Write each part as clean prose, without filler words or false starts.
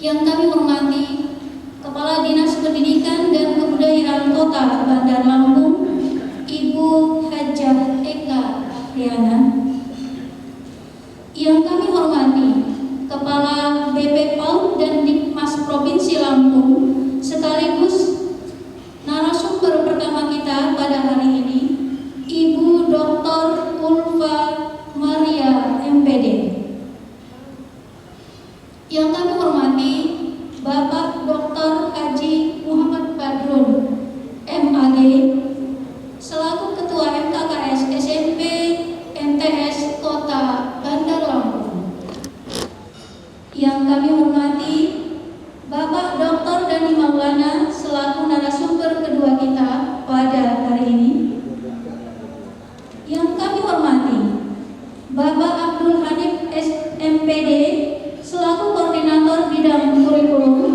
Yang kami hormati Kepala Dinas Pendidikan dan Kebudayaan Kota Bandar Lampung, Ibu Hajah Eka Afriana. Yang kami hormati Kepala BP PAUD dan Dikmas Provinsi Lampung, sekaligus narasumber pertama kita pada hari ini, Ibu Dr. Ulfa Maria MPD. Yang kami hormati Bapak Dr. Haji Muhammad Badrun MAG selaku Ketua MKKS SMP MTS Kota Bandar Lampung. Yang kami hormati Bapak Dr. Dani Maulana selaku narasumber kedua kita pada hari ini. Yang kami hormati Bapak Abdul Hanif MPD selaku Koordinator Bidang Kurikulum.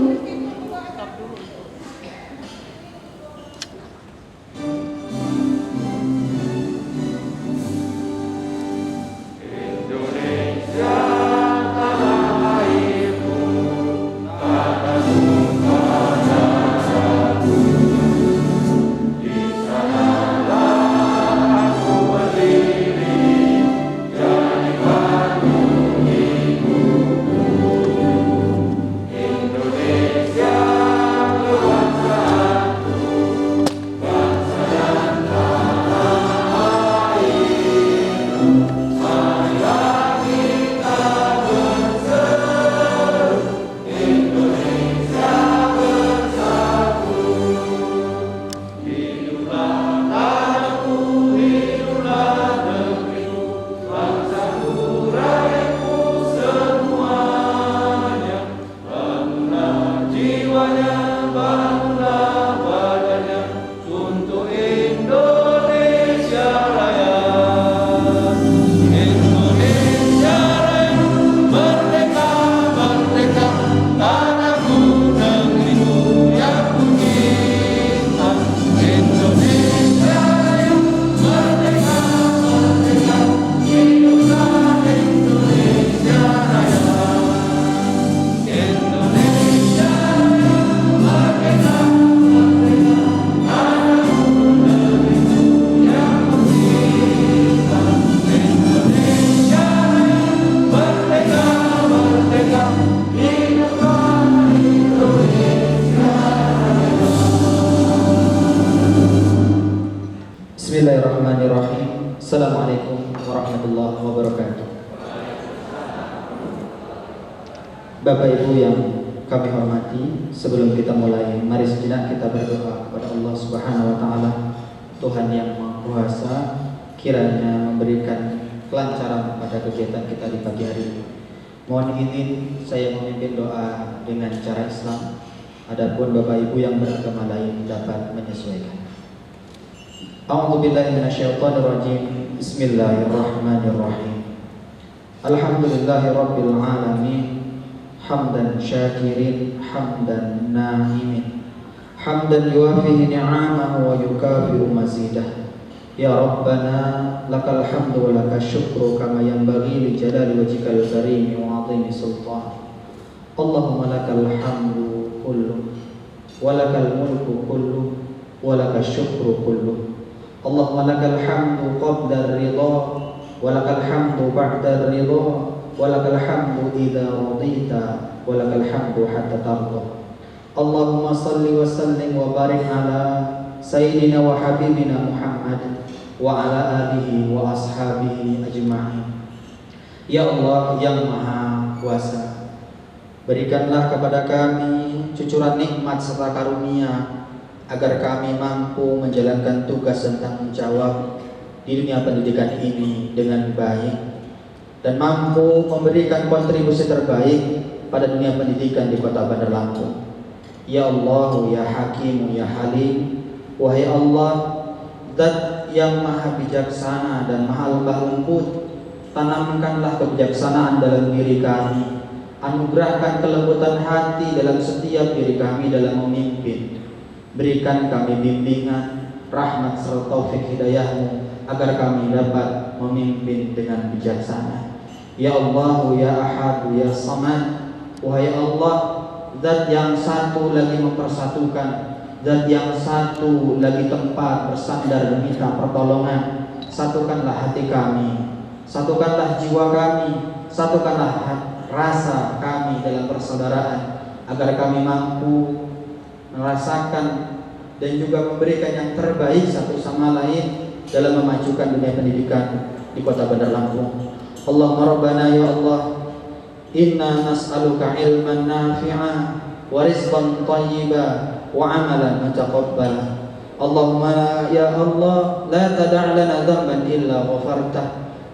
Bismillahirrahmanirrahim. Assalamualaikum warahmatullahi wabarakatuh. Bapak Ibu yang kami hormati, sebelum kita mulai, mari sejenak kita berdoa kepada Allah Subhanahu wa taala, Tuhan yang Maha Kuasa, kiranya memberikan kelancaran pada kegiatan kita di pagi hari ini. Mohon izin saya memimpin doa dengan cara Islam. Adapun Bapak Ibu yang beragama lain dapat menyesuaikan. A'udzubillahi minasyaitonirrajim. Bismillahirrahmanirrahim. Alhamdulillahirabbil alamin. Hamdan syakirin, hamdan na'imin, hamdan yuwafihi ni'amahu wa yukafiru mazidah. Ya Rabbana lakal hamdu wa lakal syukru kama yanbaghi li jalali wajhikal karim wa 'azimi sultan. Allahumma lakal hamdu kullu wa lakal mulku kullu wa lakal syukru kullu. Allahumma lakal hamdu qabla ar-ridha wa lakal hamdu ba'da ar-ridha wa lakal hamdu idza radita wa lakal hamdu hatta tarda. Allahumma salli wa sallim wa barik ala sayyidina wa habibina Muhammad wa ala alihi wa ashabihi ajma'in. Ya Allah yang Maha Kuasa, berikanlah kepada kami cucuran nikmat serta karunia agar kami mampu menjalankan tugas dan tanggung jawab di dunia pendidikan ini dengan baik dan mampu memberikan kontribusi terbaik pada dunia pendidikan di Kota Bandar Lampung. Ya Allah, ya Hakim, ya Halim, wahai Allah, Zat yang Maha bijaksana dan Maha lembah lembut, tanamkanlah kebijaksanaan dalam diri kami, anugerahkan kelembutan hati dalam setiap diri kami dalam memimpin. Berikan kami bimbingan, rahmat serta taufik hidayah-Mu agar kami dapat memimpin dengan bijaksana. Ya Allah, ya Ahad, ya Samad, wahai Allah, Zat yang satu lagi mempersatukan, Zat yang satu lagi tempat bersandar dan minta pertolongan. Satukanlah hati kami, satukanlah jiwa kami, satukanlah rasa kami dalam persaudaraan agar kami mampu merasakan dan juga memberikan yang terbaik satu sama lain dalam memajukan dunia pendidikan di Kota Bandar Lampung. Allahumma Rabbana ya Allah, inna nas'aluka ilman nafi'a wa rizqan thayyiba wa amalan mutaqabbala. Allahumma ya Allah, la tada' lana dhanban illa ghafartah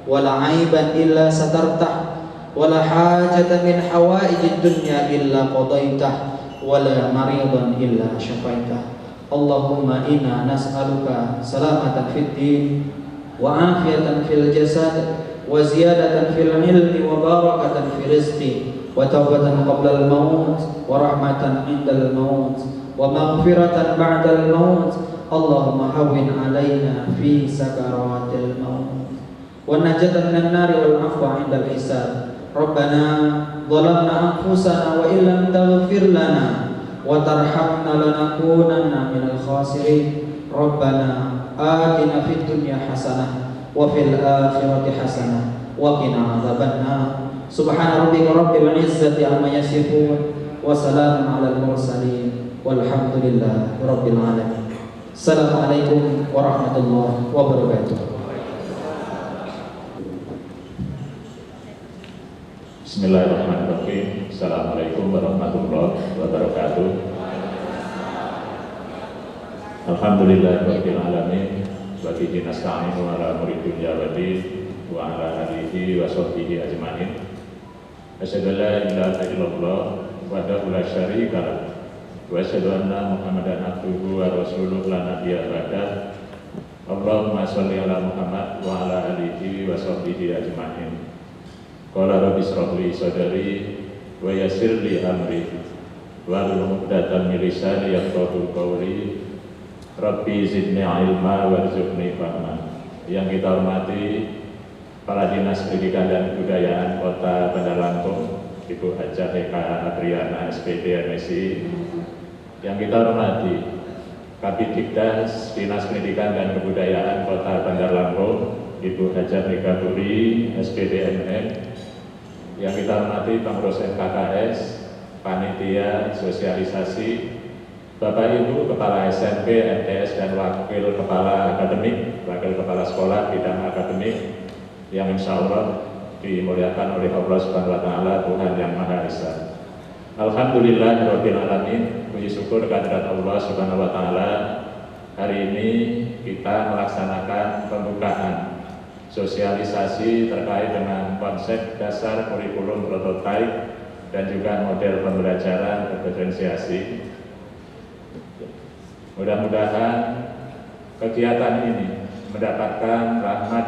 wa la 'aiban illa satartah wa la hajatan min hawaijid dunya illa qadaitah wa la maridan illa syafaitah. Allahumma inna nas'aluka salamatan fid din wa afiyatan fil jasad wa ziyadatan fil ilmi wa barakatan fil rizqi wa taubatan qabla al-maut wa rahmatan 'inda al-maut wa maghfiratan ba'da al-maut. Allahumma hawwin 'alaina fi sakaratil maut wa najatan minan nari wal 'afwa 'inda al-hisab. Rabbana dhalamna anfusana wa illam taghfir lana wa tarhamna lanakunanna minal khasirin. Rabbana atina fid dunya hasanah wa fil akhirati hasanah wa qina adzabannar. Subhana rabbika rabbil izzati amma yasifun wa salamun 'alal mursalin walhamdulillahi rabbil alamin. Assalamualaikum warahmatullahi wabarakatuh. Bismillahirrahmanirrahim. Assalamualaikum warahmatullahi wabarakatuh. Alhamdulillahirabbil alamin. Wa bihi nasta'inu ala umuri dunya wa din wa ala alihi wa sahbihi ajmain. Asyhadu an la ilaha illallah wahdahu la syarika lah wa asyhadu anna Muhammadan abduhu wa rasuluhu la nabiyya ba'dah. Allahumma shalli ala Muhammad wa ala alihi wa sahbihi ajmain. Qala rabbi shrah li sadri wa yassir li amri wahlul 'uqdatam min lisani yafqahu qawli. Rabbi zidni ilma warzuqni fahma. Yang kita hormati Kepala Dinas Pendidikan dan Kebudayaan Kota Bandar Lampung, Ibu Hajah Eka Adriana SPD MSI. Yang kita hormati Kabidikdas Dinas Pendidikan dan Kebudayaan Kota Bandar Lampung, Ibu Hajah Mega Puri SPD MM. Yang kita hormati Pengurus KKS, Panitia Sosialisasi, Bapak Ibu Kepala SMP, MTS dan Wakil Kepala Akademik, Wakil Kepala Sekolah bidang akademik yang insya Allah dimuliakan oleh Allah Subhanahu Wa Taala, Tuhan yang Maha Esa. Alhamdulillahirabbil alamin. Puji syukur kehadirat Allah Subhanahu Wa Taala. Hari ini kita melaksanakan pembukaan sosialisasi terkait dengan konsep dasar kurikulum prototipe dan juga model pembelajaran berdiferensiasi. Mudah-mudahan kegiatan ini mendapatkan rahmat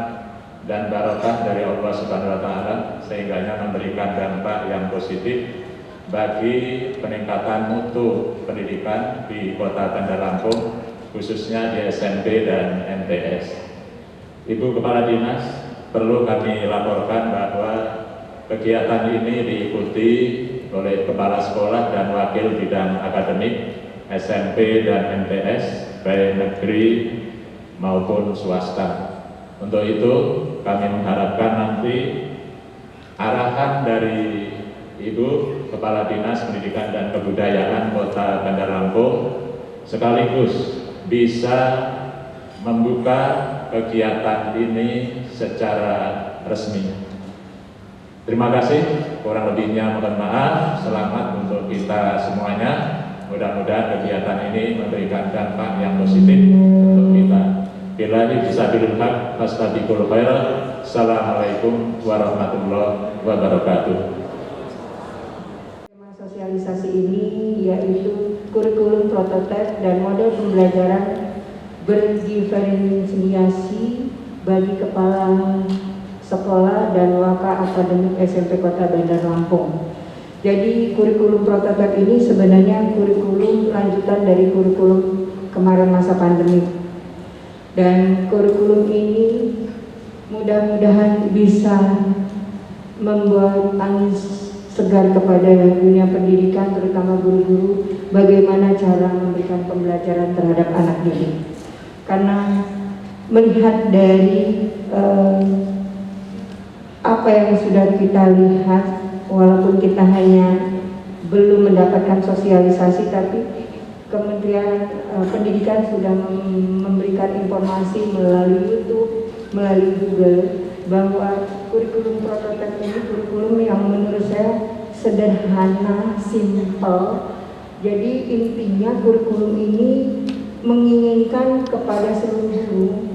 dan barokah dari Allah Subhanahu Wa Taala sehingga memberikan dampak yang positif bagi peningkatan mutu pendidikan di Kota Bandar Lampung, khususnya di SMP dan MTS. Ibu Kepala Dinas, perlu kami laporkan bahwa kegiatan ini diikuti oleh Kepala Sekolah dan Wakil Bidang Akademik SMP dan MTS, baik negeri maupun swasta. Untuk itu, kami mengharapkan nanti arahan dari Ibu Kepala Dinas Pendidikan dan Kebudayaan Kota Bandar Lampung sekaligus bisa membuka kegiatan ini secara resmi. Terima kasih, kurang lebihnya mohon maaf. Selamat untuk kita semuanya. Mudah-mudahan kegiatan ini memberikan dampak yang positif untuk kita. Billahi fisabilil haq, fastabiqul khairat. Assalamualaikum warahmatullahi wabarakatuh. Tema sosialisasi ini yaitu kurikulum prototipe dan model pembelajaran berdiferensiasi bagi kepala sekolah dan waka akademik SMP Kota Bandar Lampung. Jadi kurikulum prototipe ini sebenarnya kurikulum lanjutan dari kurikulum kemarin masa pandemi. Dan kurikulum ini mudah-mudahan bisa membuat angin segar kepada dunia pendidikan, terutama guru-guru, bagaimana cara memberikan pembelajaran terhadap anak didik. Karena melihat dari apa yang sudah kita lihat, walaupun kita hanya belum mendapatkan sosialisasi, tapi Kementerian Pendidikan sudah memberikan informasi melalui YouTube, melalui Google, bahwa kurikulum prototipe ini kurikulum yang menurut saya sederhana, simpel. Jadi intinya kurikulum ini menginginkan kepada seluruh guru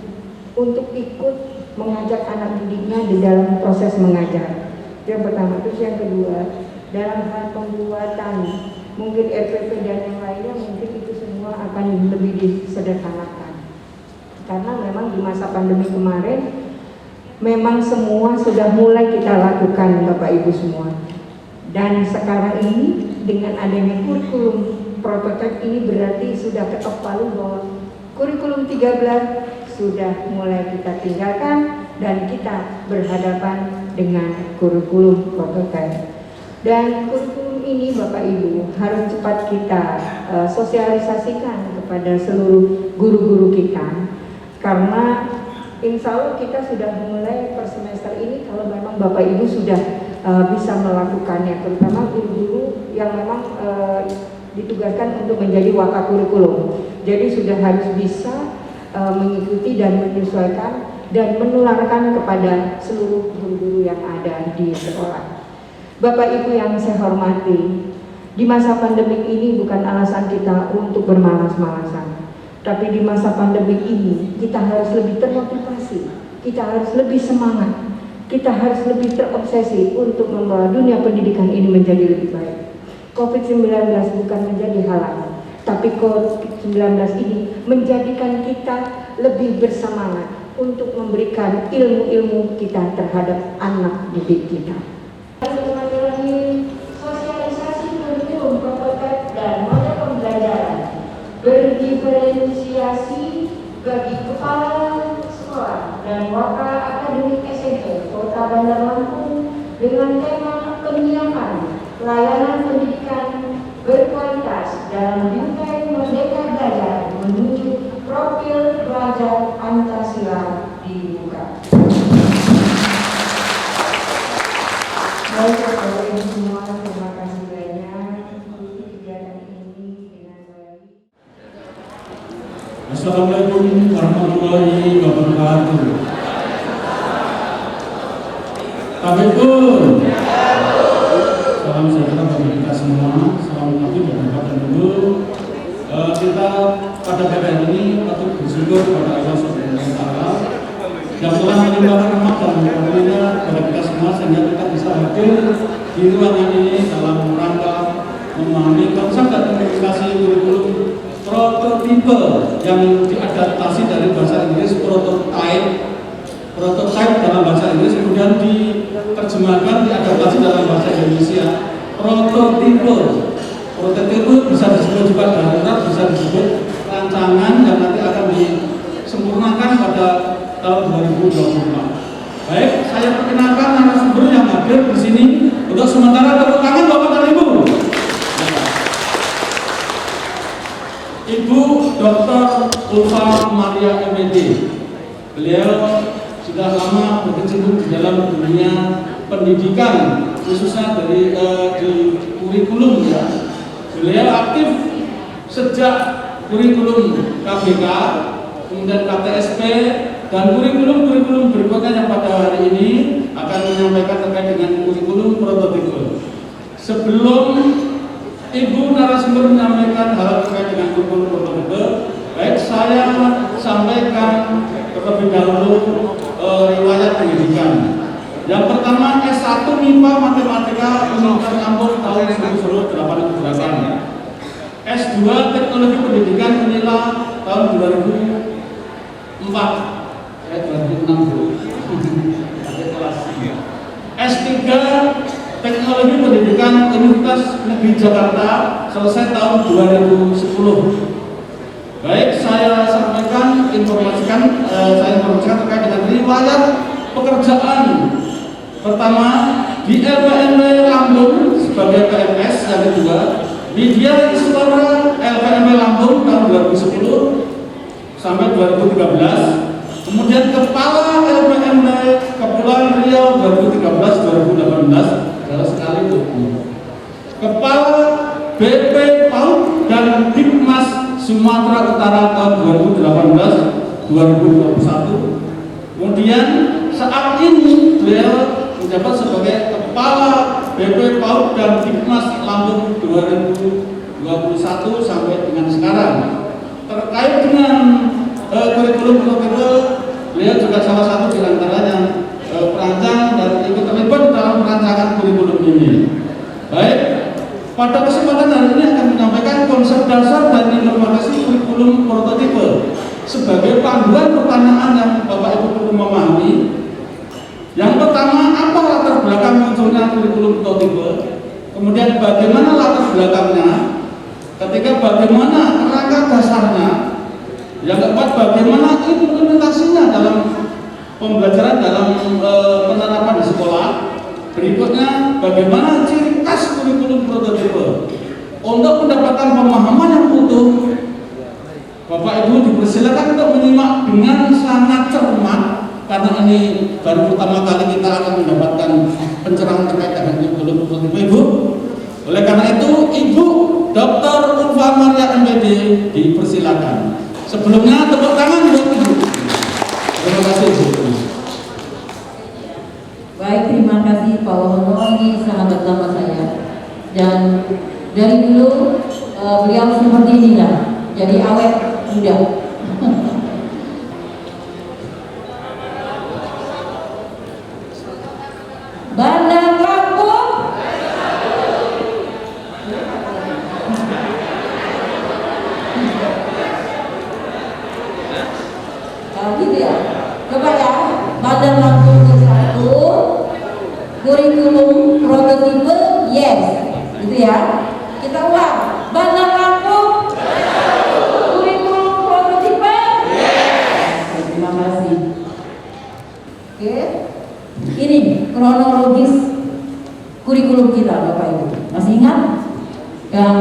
untuk ikut mengajak anak didiknya di dalam proses mengajar. Yang pertama. Terus yang kedua, dalam hal pembuatan mungkin RPP dan yang lainnya, mungkin itu semua akan lebih disederhanakan. Karena memang di masa pandemi kemarin memang semua sudah mulai kita lakukan, Bapak Ibu semua. Dan sekarang ini dengan adanya kurikulum prototipe ini berarti sudah ketok palu bahwa kurikulum 13 sudah mulai kita tinggalkan dan kita berhadapan dengan kurikulum prototipe. Dan kurikulum ini Bapak Ibu harus cepat kita sosialisasikan kepada seluruh guru-guru kita, karena insya Allah kita sudah mulai per semester ini kalau memang Bapak Ibu sudah bisa melakukannya, terutama guru-guru yang memang ditugaskan untuk menjadi waka kurikulum. Jadi sudah harus bisa mengikuti dan menyesuaikan dan menularkan kepada seluruh guru-guru yang ada di sekolah. Bapak Ibu yang saya hormati, di masa pandemi ini bukan alasan kita untuk bermalas-malasan, tapi di masa pandemi ini kita harus lebih termotivasi, kita harus lebih semangat, kita harus lebih terobsesi untuk membawa dunia pendidikan ini menjadi lebih baik. COVID-19 bukan menjadi halangan, tapi COVID-19 ini menjadikan kita lebih bersemangat untuk memberikan ilmu-ilmu kita terhadap anak didik kita. Sosialisasi kurikulum prototipe dan model pembelajaran berdiferensiasi bagi kepala sekolah dan waka akademik SMP Kota Bandar Lampung dengan tema penyiapan layanan pendidikan berkualitas dalam bingkai Merdeka Belajar menuju profil pelajar Pancasila dibuka. Baik, Bapak Ibu semua, terima kasih banyak untuk kegiatan ini dengan baik. Assalamualaikum warahmatullahi wabarakatuh. Tabipun. Salam sejahtera bagi kita semua. Salam Nabi dan dulu. Kita pada PPN ini patut bersyukur kepada Allah Subhanahu wa Ta'ala yang telah melimpahkan rahmat dan karunia kepada kita semua sehingga kita bisa hadir di ruangan ini dalam rangka memahami konsep dan implementasi kurikulum prototipe yang diadaptasi dari bahasa Inggris prototype dalam bahasa Inggris, kemudian diterjemahkan, diadaptasi dalam bahasa Indonesia prototipe. Prototipe bisa disebut juga darurat, bisa disebut rancangan, dan nanti akan disempurnakan pada tahun 2024. Baik, saya perkenalkan narasumber yang hadir di sini. Untuk sementara tepuk tangan Bapak dan Ibu. Ibu Dr. Ulfa Maria MD. Beliau sudah lama berkecimpung di dalam dunia pendidikan, khususnya di kurikulum ya. Beliau aktif sejak kurikulum KBK, kemudian KTSP, dan kurikulum berikutnya yang pada hari ini akan menyampaikan terkait dengan kurikulum prototipe. Sebelum Ibu narasumber menyampaikan hal terkait dengan kurikulum prototipe, baik saya sampaikan terlebih dahulu riwayat pendidikan. Yang pertama S1 MIPA Matematika Universitas Ambon tahun 1988. S2 Teknologi Pendidikan Unila tahun 2004. 2006 S3 Teknologi Pendidikan Universitas Negeri Jakarta selesai tahun 2010. Baik, saya informasikan terkait dengan riwayat pekerjaan. Pertama di LPMW Lampung sebagai PNS, yang kedua Media Explorer LPMW Lampung tahun 2010 sampai 2013. Kemudian Kepala LPMW Kepulauan Riau 2013-2018, jelas sekali itu. Kepala BP PAUD dan Dikmas Sumatera Utara tahun 2018-2021. Kemudian saat ini beliau menjabat sebagai Kepala BP PAUD dan Dikmas Lampung 2021 sampai dengan sekarang. Terkait dengan kurikulum prototipe, beliau juga salah satu di antaranya perancang dan ikut terlibat dalam perancangan kurikulum ini. Baik, pada kesempatan hari ini akan menyampaikan konsep dasar dan implementasi kurikulum prototipe sebagai panduan pertanyaan yang Bapak Ibu perlu memahami. Yang pertama, apa latar belakang munculnya kurikulum prototipe? Kemudian bagaimana latar belakangnya? Ketiga, bagaimana kerangka dasarnya? Yang keempat, bagaimana implementasinya dalam pembelajaran, dalam penerapan di sekolah? Berikutnya, bagaimana ciri khas kurikulum prototipe? Untuk mendapatkan pemahaman yang utuh, Bapak Ibu dipersilakan untuk menyimak dengan sangat cermat, karena ini baru pertama kali kita akan mendapatkan pencerahan terkait dengan kurikulum prototipe, Ibu. Oleh karena itu, Ibu Dr. Ulfa Maria MPD dipersilakan. Sebelumnya tepuk tangan buat Ibu. Terima kasih, Ibu. Baik, terima kasih Pak Wono, ini sahabat lama saya. Dan dari dulu beliau seperti inilah, jadi awet muda. Bandar Lampung. Gitu ya. Coba ya, Bandar Lampung satu, kurikulum prototipe yes, gitu ya. Kita ulang, Bandar Lampung, kurikulum prototipe yes. Terima kasih. Oke, ini kronologis kurikulum kita, Bapak Ibu. Masih ingat? Yang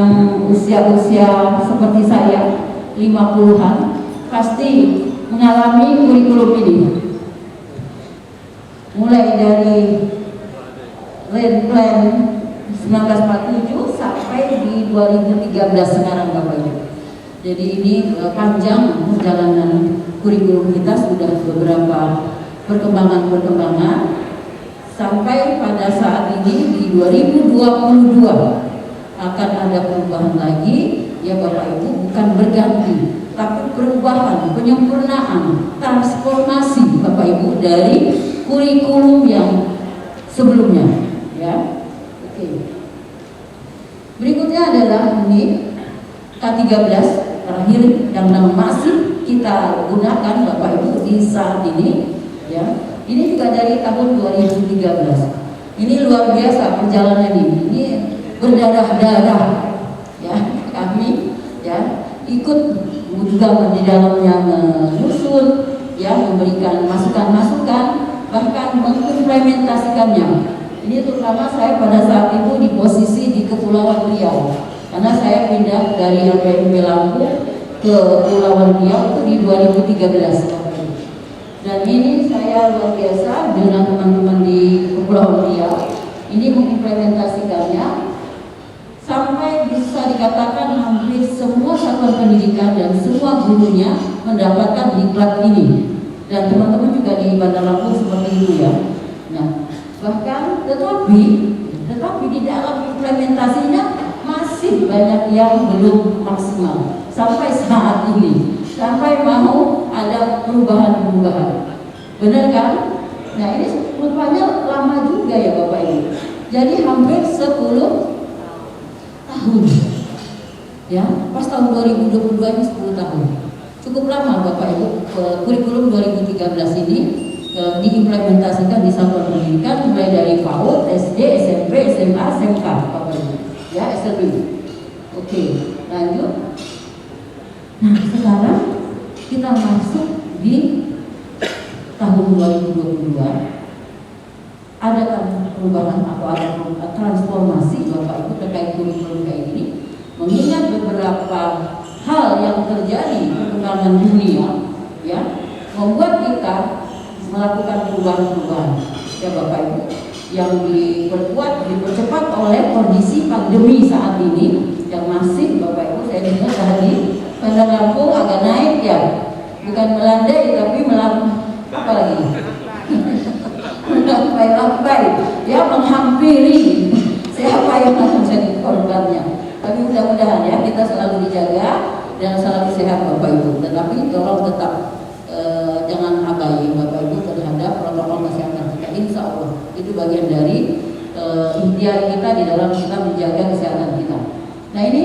usia-usia seperti saya 50-an pasti mengalami kurikulum ini. Mulai dari plan 1947 sampai di 2013 sekarang, Bapak Ibu. Jadi ini panjang perjalanan kurikulum kita, sudah beberapa perkembangan sampai pada saat ini di 2022 akan ada perubahan lagi ya Bapak Ibu, bukan berganti tapi perubahan, penyempurnaan, transformasi Bapak Ibu dari kurikulum yang sebelumnya ya. Oke. Berikutnya adalah ini K13 terakhir yang masih kita gunakan Bapak Ibu di saat ini ya. Ini juga dari tahun 2013. Ini luar biasa perjalanan ini berdarah-darah ya, kami ya ikut juga di dalamnya menyusun ya memberikan masukan-masukan, bahkan mengimplementasikannya. Ini terutama saya pada saat itu di posisi di Kepulauan Riau, karena saya pindah dari LPMP Lampung ke Kepulauan Riau itu di 2013. Dan ini saya luar biasa dengan teman-teman di Kepulauan Riau ini mengimplementasikannya sampai bisa dikatakan hampir semua satuan pendidikan dan semua gurunya mendapatkan diklat ini. Dan teman-teman juga di Bandar Lampung seperti itu ya. Nah, bahkan tetapi di dalam implementasinya masih banyak yang belum maksimal sampai saat ini, sampai mau ada perubahan-perubahan. Benar kan? Nah, ini rupanya lama juga ya Bapak Ibu. Jadi hampir 10 tahun. Ya, pas tahun 2022 ini 10 tahun. Cukup lama Bapak Ibu. Kurikulum 2013 ini diimplementasikan di satuan pendidikan mulai dari PAUD, SD, SMP, SMA, SMK Bapak Ibu. Ya, SLB. Oke, lanjut. Nah, sekarang kita masuk di tahun 2022. Ada perubahan atau ada transformasi Bapak Ibu terkait kurikulum kayak gini. Mengingat beberapa hal yang terjadi perkembangan dunia, ya, membuat kita melakukan perubahan-perubahan, ya Bapak Ibu, yang dipercepat oleh kondisi pandemi saat ini yang masih Bapak Ibu. Saya dengar tadi Bandar Lampung agak naik ya, bukan melandai tapi apa lagi? Melambai, ya, menghampiri siapa yang akan jadi korbannya. Tapi mudah-mudahan ya kita selalu dijaga dan selalu sehat Bapak Ibu. Tetapi tolong tetap jangan abai Bapak Ibu terhadap protokol kesehatan kita. Insya Allah itu bagian dari ikhtiar kita di dalam kita menjaga kesehatan kita. Nah, ini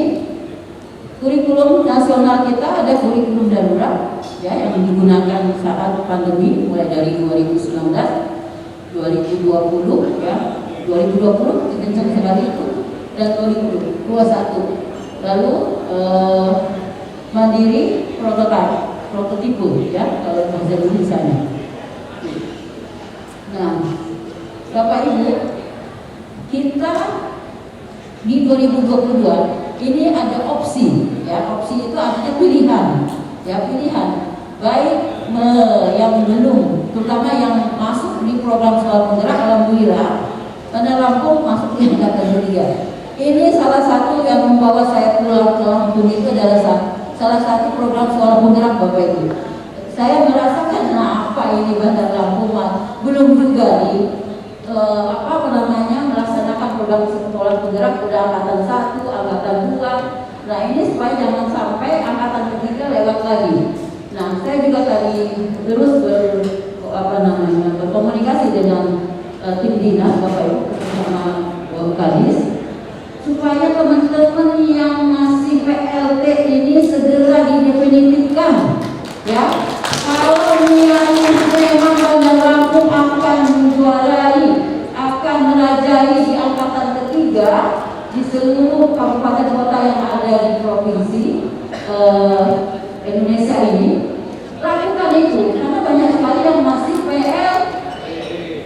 kurikulum nasional kita ada kurikulum darurat ya yang digunakan saat pandemi mulai dari 2019, 2020 ya, 2020 kencang sekali itu, dan 2021. Lalu mandiri prototipe ya kalau bahasa Indonesia-nya. Nah, Bapak Ibu, kita di 2022 ini ada opsi ya, opsi itu artinya pilihan ya, pilihan baik yang belum, terutama yang masuk di program sekolah penggerak. Alhamdulillah Bandar Lampung masuk di angkatan 3. Ini salah satu yang membawa saya pulang ke Lampung itu adalah salah satu program sekolah penggerak Bapak Ibu. Saya merasakan apa ini Bandar Lampung belum juga di melaksanakan program sekolah penggerak udah angkatan 1, angkatan 2. Nah, ini supaya jangan sampai angkatan 3 lewat lagi. Nah, saya juga tadi terus berkomunikasi dengan tim dinas Bapak Ibu bersama Kadis supaya teman-teman yang masih PLT ini segera didefinitifkan ya. Kalau niatnya memang Bandar Lampung akan menjuarai, akan merajai di angkatan ketiga di seluruh kabupaten kota yang ada di provinsi Indonesia ini, lakukan itu, karena banyak sekali yang masih PL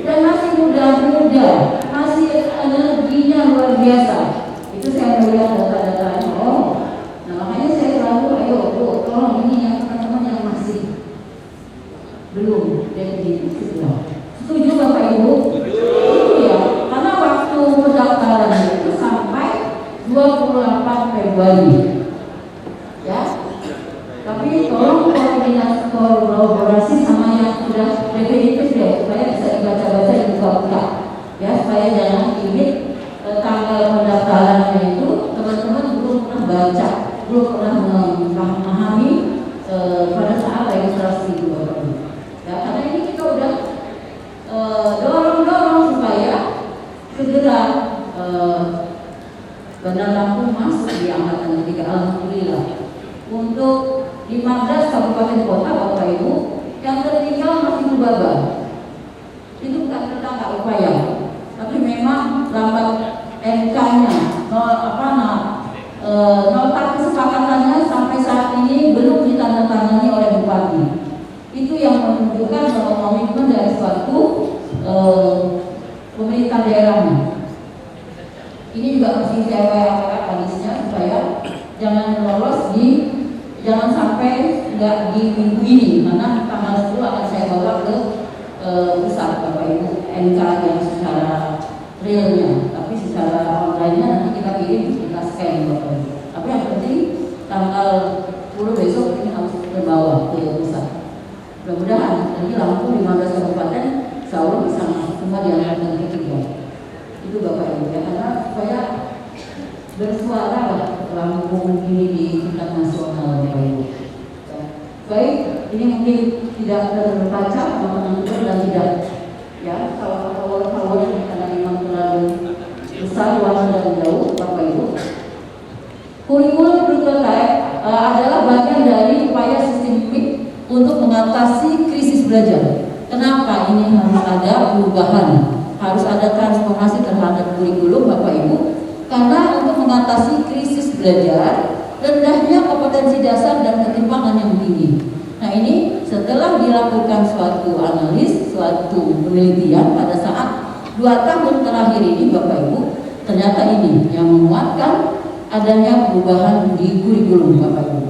dan masih muda-muda, masih energinya luar biasa. Itu saya melihat data-datanya. Nah, makanya saya selalu ayo tolong ini yang teman-teman yang masih belum jadi segera. Setuju Bapak Ibu? Iya, karena waktu pendaftaran itu sampai 28 Februari. Ya. Tapi tolong koordinasi kolaborasi sama yang sudah definitif deh, supaya bisa dibaca-baca di buka-buka. Ya, supaya jangan limit tanggal pendaftarannya itu teman-teman belum pernah baca, belum pernah memahami pada saat registrasi itu Bapak Ibu. Ya, karena ini kita udah dorong supaya segera Bandar Lampung masuk di angkatan 3. Alhamdulillah. Untuk 15 kabupaten kota Bapak Ibu yang tertinggal masih Mubaba. Itu bukan kita nggak upaya, tapi memang lambat NK-nya, nota kesepakatannya sampai saat ini belum ditandatangani oleh Bupati. Itu yang menunjukkan bahwa komitmen dari suatu pemerintah daerahnya. Ini juga mesti saya kondisinya supaya jangan sampai nggak di minggu ini, karena tanggal 10 akan saya bawa ke pusat Bapak Ibu NK yang secara realnya, tapi secara online-nya nanti kita kirim, kita scan Bapak Ibu. Tapi yang penting tanggal 10 besok ini harus terbawa ke pusat. Mudah-mudahan nanti Lampung 15 kabupaten insya Allah bisa masuk semua di angkatan ketiga. Itu Bapak Ibu ya, karena supaya bersuara lah Lampung ini di tingkat nasional Bapak Ibu. Baik, ini mungkin tidak terbaca teman-teman dan tidak ya kalau kawan-kawan karena memang terlalu besar ruangan dan jauh Bapak Ibu. Kurikulum berkaitan adalah bagian dari upaya sistemik untuk mengatasi krisis belajar. Kenapa ini harus ada perubahan, harus ada transformasi terhadap kurikulum Bapak Ibu? Karena untuk mengatasi krisis belajar, rendahnya kompetensi dasar dan ketimpangan yang tinggi. Nah ini setelah dilakukan suatu analis, suatu penelitian pada saat 2 tahun terakhir ini Bapak Ibu, ternyata ini yang menguatkan adanya perubahan di kurikulum Bapak Ibu.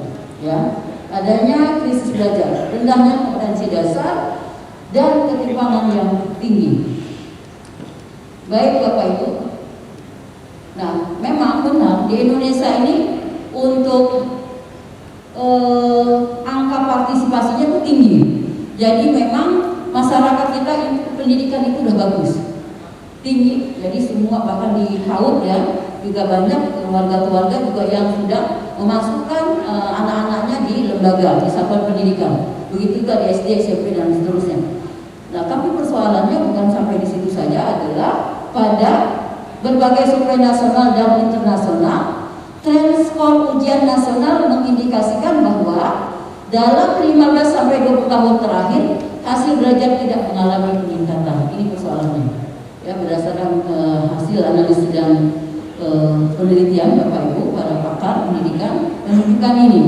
Ya, adanya krisis belajar, rendahnya kompetensi dasar dan ketimpangan yang tinggi. Baik Bapak Ibu. Nah, memang benar di Indonesia ini untuk angka partisipasinya itu tinggi. Jadi memang masyarakat kita pendidikan itu udah bagus, tinggi. Jadi semua bahkan di HAUD ya juga banyak keluarga-keluarga juga yang sudah memasukkan anak-anaknya di lembaga, di satuan pendidikan. Begitu juga di SD, SMP dan seterusnya. Nah, tapi persoalannya bukan sampai di situ saja, adalah pada berbagai survei nasional dan internasional, tren skor ujian nasional mengindikasikan bahwa dalam 15 sampai 20 tahun terakhir hasil belajar tidak mengalami peningkatan. Ini persoalannya. Ya, berdasarkan hasil analisis dan penelitian Bapak Ibu para pakar pendidikan menunjukkan ini.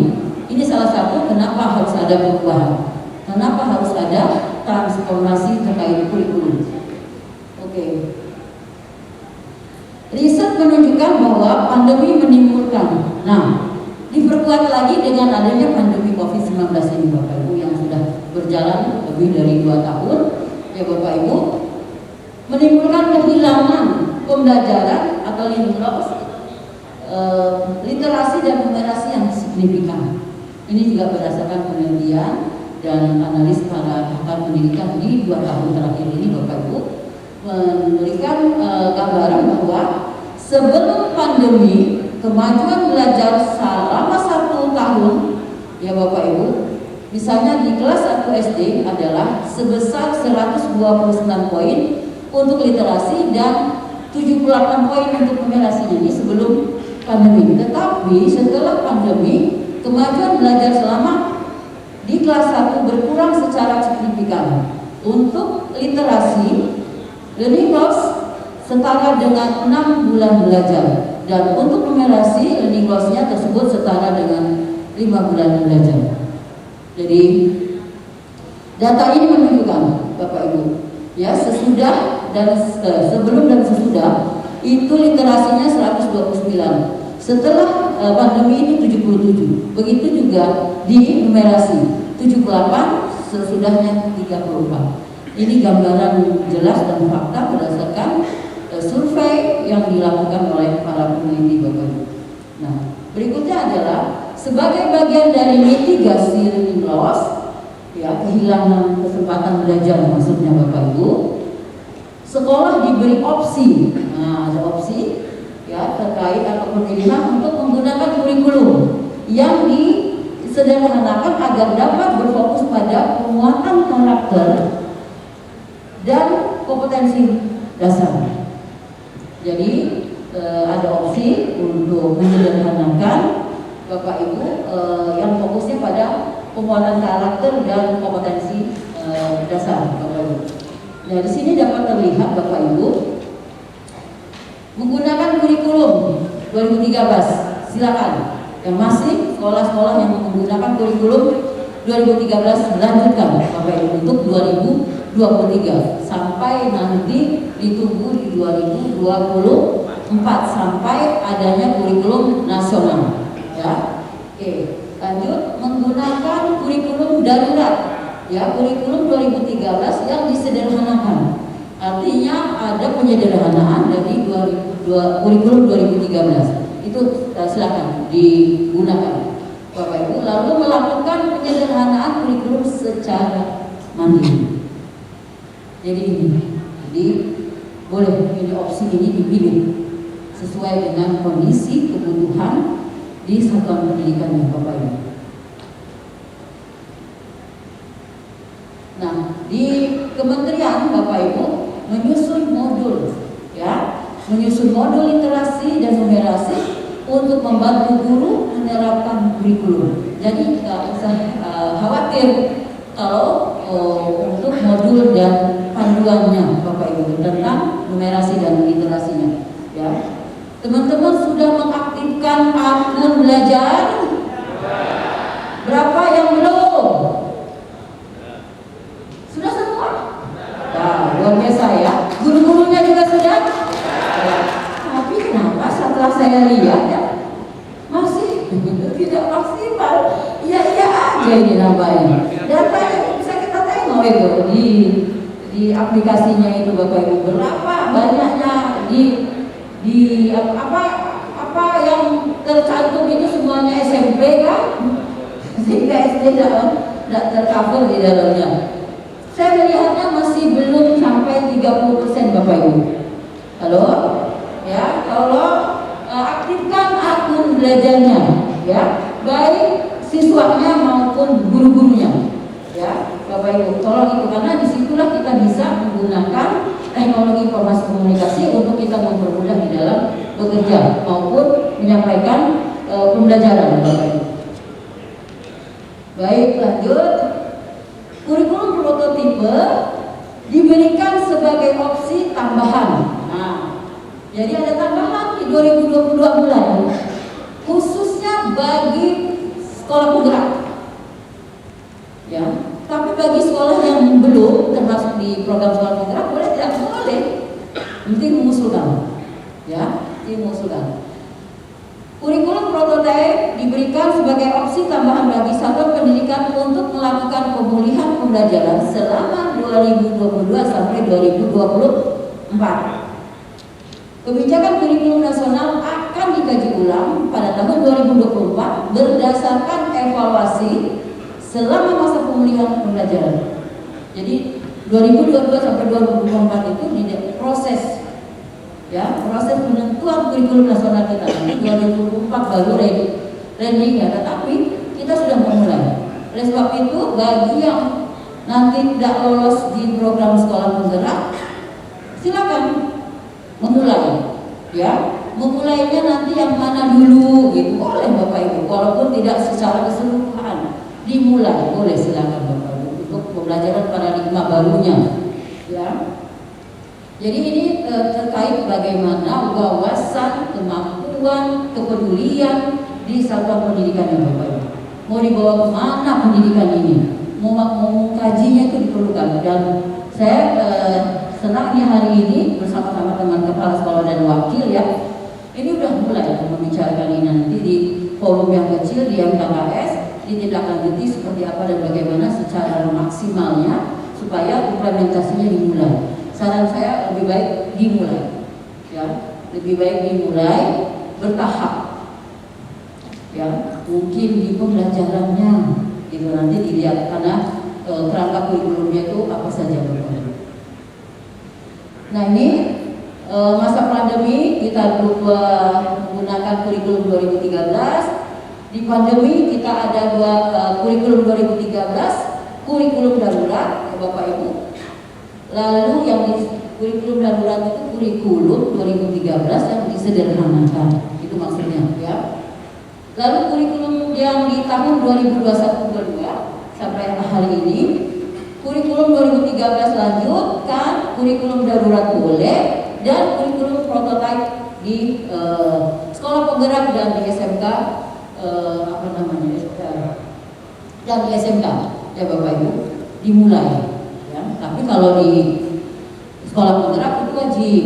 Ini salah satu kenapa harus ada perubahan. Kenapa harus ada transformasi terkait kurikulum. Oke. Riset menunjukkan bahwa pandemi menimbulkan, diperkuat lagi dengan adanya pandemi COVID-19 ini Bapak Ibu yang sudah berjalan lebih dari 2 tahun, ya Bapak Ibu, menimbulkan kehilangan pembelajaran atau literasi dan numerasi yang signifikan. Ini juga berdasarkan penelitian dan analis para pakar pendidikan di 2 tahun terakhir ini Bapak Ibu, memberikan gambaran bahwa sebelum pandemi kemajuan belajar selama 1 tahun ya Bapak Ibu, misalnya di kelas 1 SD adalah sebesar 129 poin untuk literasi dan 78 poin untuk numerasinya, ini sebelum pandemi. Tetapi setelah pandemi kemajuan belajar selama di kelas 1 berkurang secara signifikan. Untuk literasi learning loss setara dengan 6 bulan belajar, dan untuk numerasi learning loss-nya tersebut setara dengan 5 bulan belajar. Jadi data ini menunjukkan Bapak Ibu ya, sesudah dan sebelum dan sesudah itu literasinya 129, setelah pandemi ini 77, begitu juga di numerasi 78, sesudahnya 34. Ini gambaran jelas dan fakta berdasarkan survei yang dilakukan oleh para peneliti Bapak Ibu. Nah, berikutnya adalah sebagai bagian dari mitigasi learning loss, ya kehilangan kesempatan belajar maksudnya Bapak Ibu, sekolah diberi opsi, ada opsi ya terkait atau pemilihan untuk menggunakan kurikulum yang disederhanakan agar dapat berfokus pada penguatan karakter dan kompetensi dasar. Jadi ada opsi untuk menyederhanakan Bapak Ibu yang fokusnya pada penguatan karakter dan kompetensi dasar Bapak Ibu. Nah, di sini dapat terlihat Bapak Ibu menggunakan kurikulum 2013. Silakan yang masih sekolah-sekolah yang menggunakan kurikulum 2013 dilanjutkan Bapak Ibu untuk 2023 sampai nanti ditunggu di 2024 sampai adanya kurikulum nasional ya. Oke, lanjut menggunakan kurikulum darurat ya, kurikulum 2013 yang disederhanakan. Artinya ada penyederhanaan dari kurikulum 2013. Itu silakan digunakan Bapak Ibu. Lalu melakukan penyederhanaan kurikulum secara mandiri. Jadi boleh ini opsi ini dipilih sesuai dengan kondisi kebutuhan di satuan pendidikannya Bapak Ibu. Nah, di kementerian Bapak Ibu menyusun modul ya, menyusun modul literasi dan numerasi untuk membantu guru menerapkan kurikulum. Jadi tidak usah khawatir kalau untuk modul dan panduannya Bapak Ibu tentang numerasi dan literasinya ya. Teman-teman sudah mengaktifkan akun belajar? Berapa yang belum? Sudah semua? Nah, luar biasa ya. Guru-gurunya juga sudah? Ya. Tapi kenapa setelah saya lihat ya masih tidak maksimal? Iya aja ini namanya. Data yang bisa kita tengok itu di aplikasinya itu Bapak Ibu, berapa banyaknya di apa yang tercantum itu semuanya SMP kan, sehingga SD tidak tercover di dalamnya. Saya melihatnya masih belum sampai 30% Bapak Ibu. Halo, ya, kalau aktifkan akun belajarnya, ya, baik siswanya maupun guru-gurunya, ya, Bapak Ibu. Tolong itu karena disitulah kita bisa menggunakan teknologi informasi komunikasi untuk kita mempermudah di dalam bekerja maupun menyampaikan pembelajaran Bapak Ibu. Baik, lanjut. Kurikulum prototipe diberikan sebagai opsi tambahan. Nah, jadi ada tambahan di 2022 bulan khususnya bagi sekolah penggerak. Ya, tapi bagi sekolah yang belum termasuk di program sekolah penggerak boleh tidak boleh, penting mengusulkan. Ya, penting mengusulkan. Kurikulum prototipe diberikan sebagai opsi tambahan bagi satuan pendidikan untuk melakukan pemulihan pembelajaran selama 2022 sampai 2024. Kebijakan kurikulum nasional akan dikaji ulang pada tahun 2024 berdasarkan evaluasi selama masa pemulihan pembelajaran. Jadi 2022 sampai 2024 itu di proses, ya, proses penentuan kurikulum nasional kita. 2024 baru ready ya, tetapi kita sudah memulai. Oleh sebab itu bagi yang nanti tidak lolos di program sekolah penggerak, silakan memulai, ya. Memulainya nanti yang mana dulu gitu, boleh Bapak Ibu, walaupun tidak secara keseluruhan dimulai, boleh silakan Bapak Ibu untuk pembelajaran paradigma barunya, ya. Jadi ini terkait bagaimana wawasan, kemampuan, kepedulian di satuan pendidikan yang Bapak Ibu. Mau dibawa kemana pendidikan ini? Mau mengkajinya itu diperlukan. Dan saya senangnya hari ini bersama-sama teman kepala sekolah dan wakil ya, ini udah mulai membicarakan ini nanti di forum yang kecil di MKKS, ditindaklanjuti seperti apa dan bagaimana secara maksimalnya supaya implementasinya dimulai. Saran saya lebih baik dimulai, ya, lebih baik dimulai bertahap, ya, mungkin di pembelajarannya itu nanti dilihat karena kerangka kurikulumnya itu apa saja Bapak. Nah ini masa pandemi kita menggunakan kurikulum 2013. Di pandemi kita ada kurikulum 2013, kurikulum darurat ya Bapak Ibu. Lalu yang di kurikulum darurat itu kurikulum 2013 yang disederhanakan, itu maksudnya ya. Lalu kurikulum yang di tahun 2021-22 sampai hari ini, kurikulum 2013 lanjutkan, kurikulum darurat boleh, dan kurikulum prototipe di sekolah penggerak dan di SMK dan di SMK ya Bapak Ibu dimulai ya. Tapi kalau di sekolah penggerak itu wajib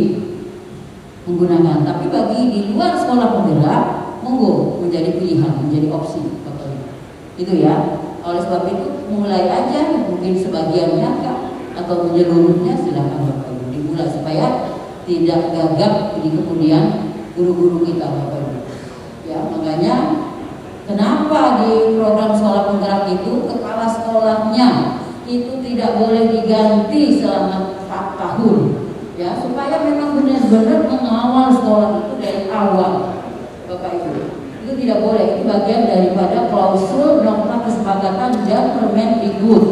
menggunakan, tapi bagi di luar sekolah penggerak monggo menjadi pilihan, menjadi opsi Bapak Ibu. Itu ya. Oleh sebab itu mulai aja, mungkin sebagiannya Kak atau menyeluruhnya silakan Bapak Ibu dimulai supaya tidak gagap di kemudian guru-guru kita Bapak Ibu. Ya, makanya kenapa di program sekolah penggerak itu kepala sekolahnya itu tidak boleh diganti selama 4 tahun ya, supaya memang benar-benar mengawal sekolah itu dari awal Bapak Ibu. Itu tidak boleh, itu bagian daripada klausul nota kesepakatan dan Permendikbud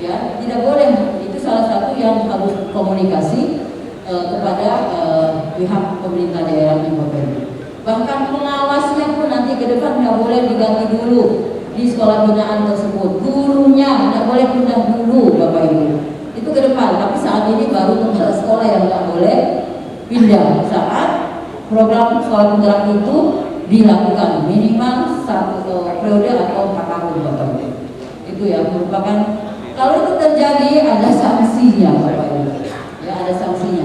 ya, tidak boleh. Itu salah satu yang harus komunikasi kepada pihak pemerintah daerahnya Bapak Ibu. Bahkan pengawasnya pun nanti ke depan nggak boleh diganti dulu di sekolah binaan tersebut, gurunya nggak boleh pindah dulu Bapak Ibu. Itu ke depan, tapi saat ini baru penggerak sekolah yang nggak boleh pindah saat program sekolah penggerak itu dilakukan minimal 1 periode atau 4 tahun Bapak Ibu. Itu ya merupakan, kalau itu terjadi ada sanksinya Bapak Ibu. Ya, ada sanksinya.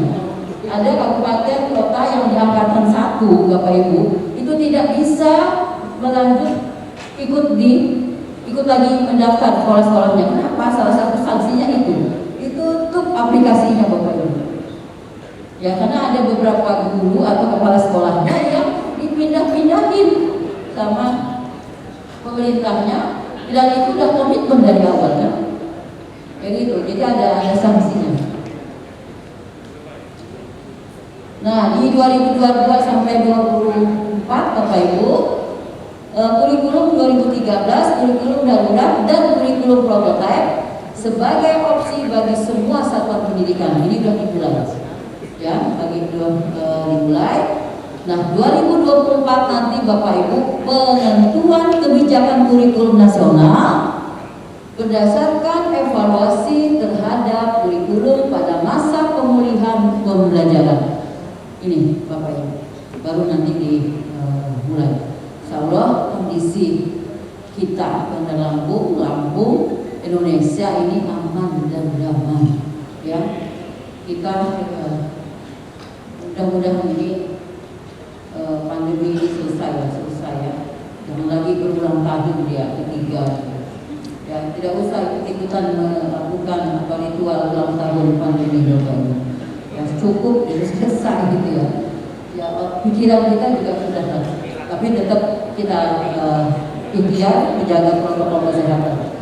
Ada kabupaten kota yang di angkatan 1 Bapak Ibu itu tidak bisa melanjut ikut lagi mendaftar sekolah-sekolahnya. Kenapa? Salah satu sanksinya itu tutup aplikasinya Bapak Ibu. Ya, karena ada beberapa guru atau kepala sekolahnya yang dipindah-pindahin sama pemerintahnya dan itu udah komitmen dari awal kan. Kayak gitu. Jadi ada sanksinya. Nah, di 2022 sampai 2024 Bapak Ibu, kurikulum 2013, kurikulum darurat dan kurikulum prototipe sebagai opsi bagi semua satuan pendidikan. Ini sudah dimulai. Ya, dimulai. Nah, 2024 nanti Bapak Ibu penentuan kebijakan kurikulum nasional berdasarkan evaluasi terhadap kurikulum pada masa pemulihan pembelajaran. Ini Bapak Ibu baru nanti dimulai. Insya Allah kondisi kita Bandar Lampung Indonesia ini aman dan damai ya. Kita mudah-mudahan ini pandemi ini selesai ya. Jangan lagi berulang tahun dia ketiga ya, tidak usah ikut-ikutan melakukan ritual ulang tahun pandemi ya, cukup itu selesai gitu ya. Ya, pikiran kita juga sudah tapi tetap kita ikhtiar menjaga protokol kesehatan.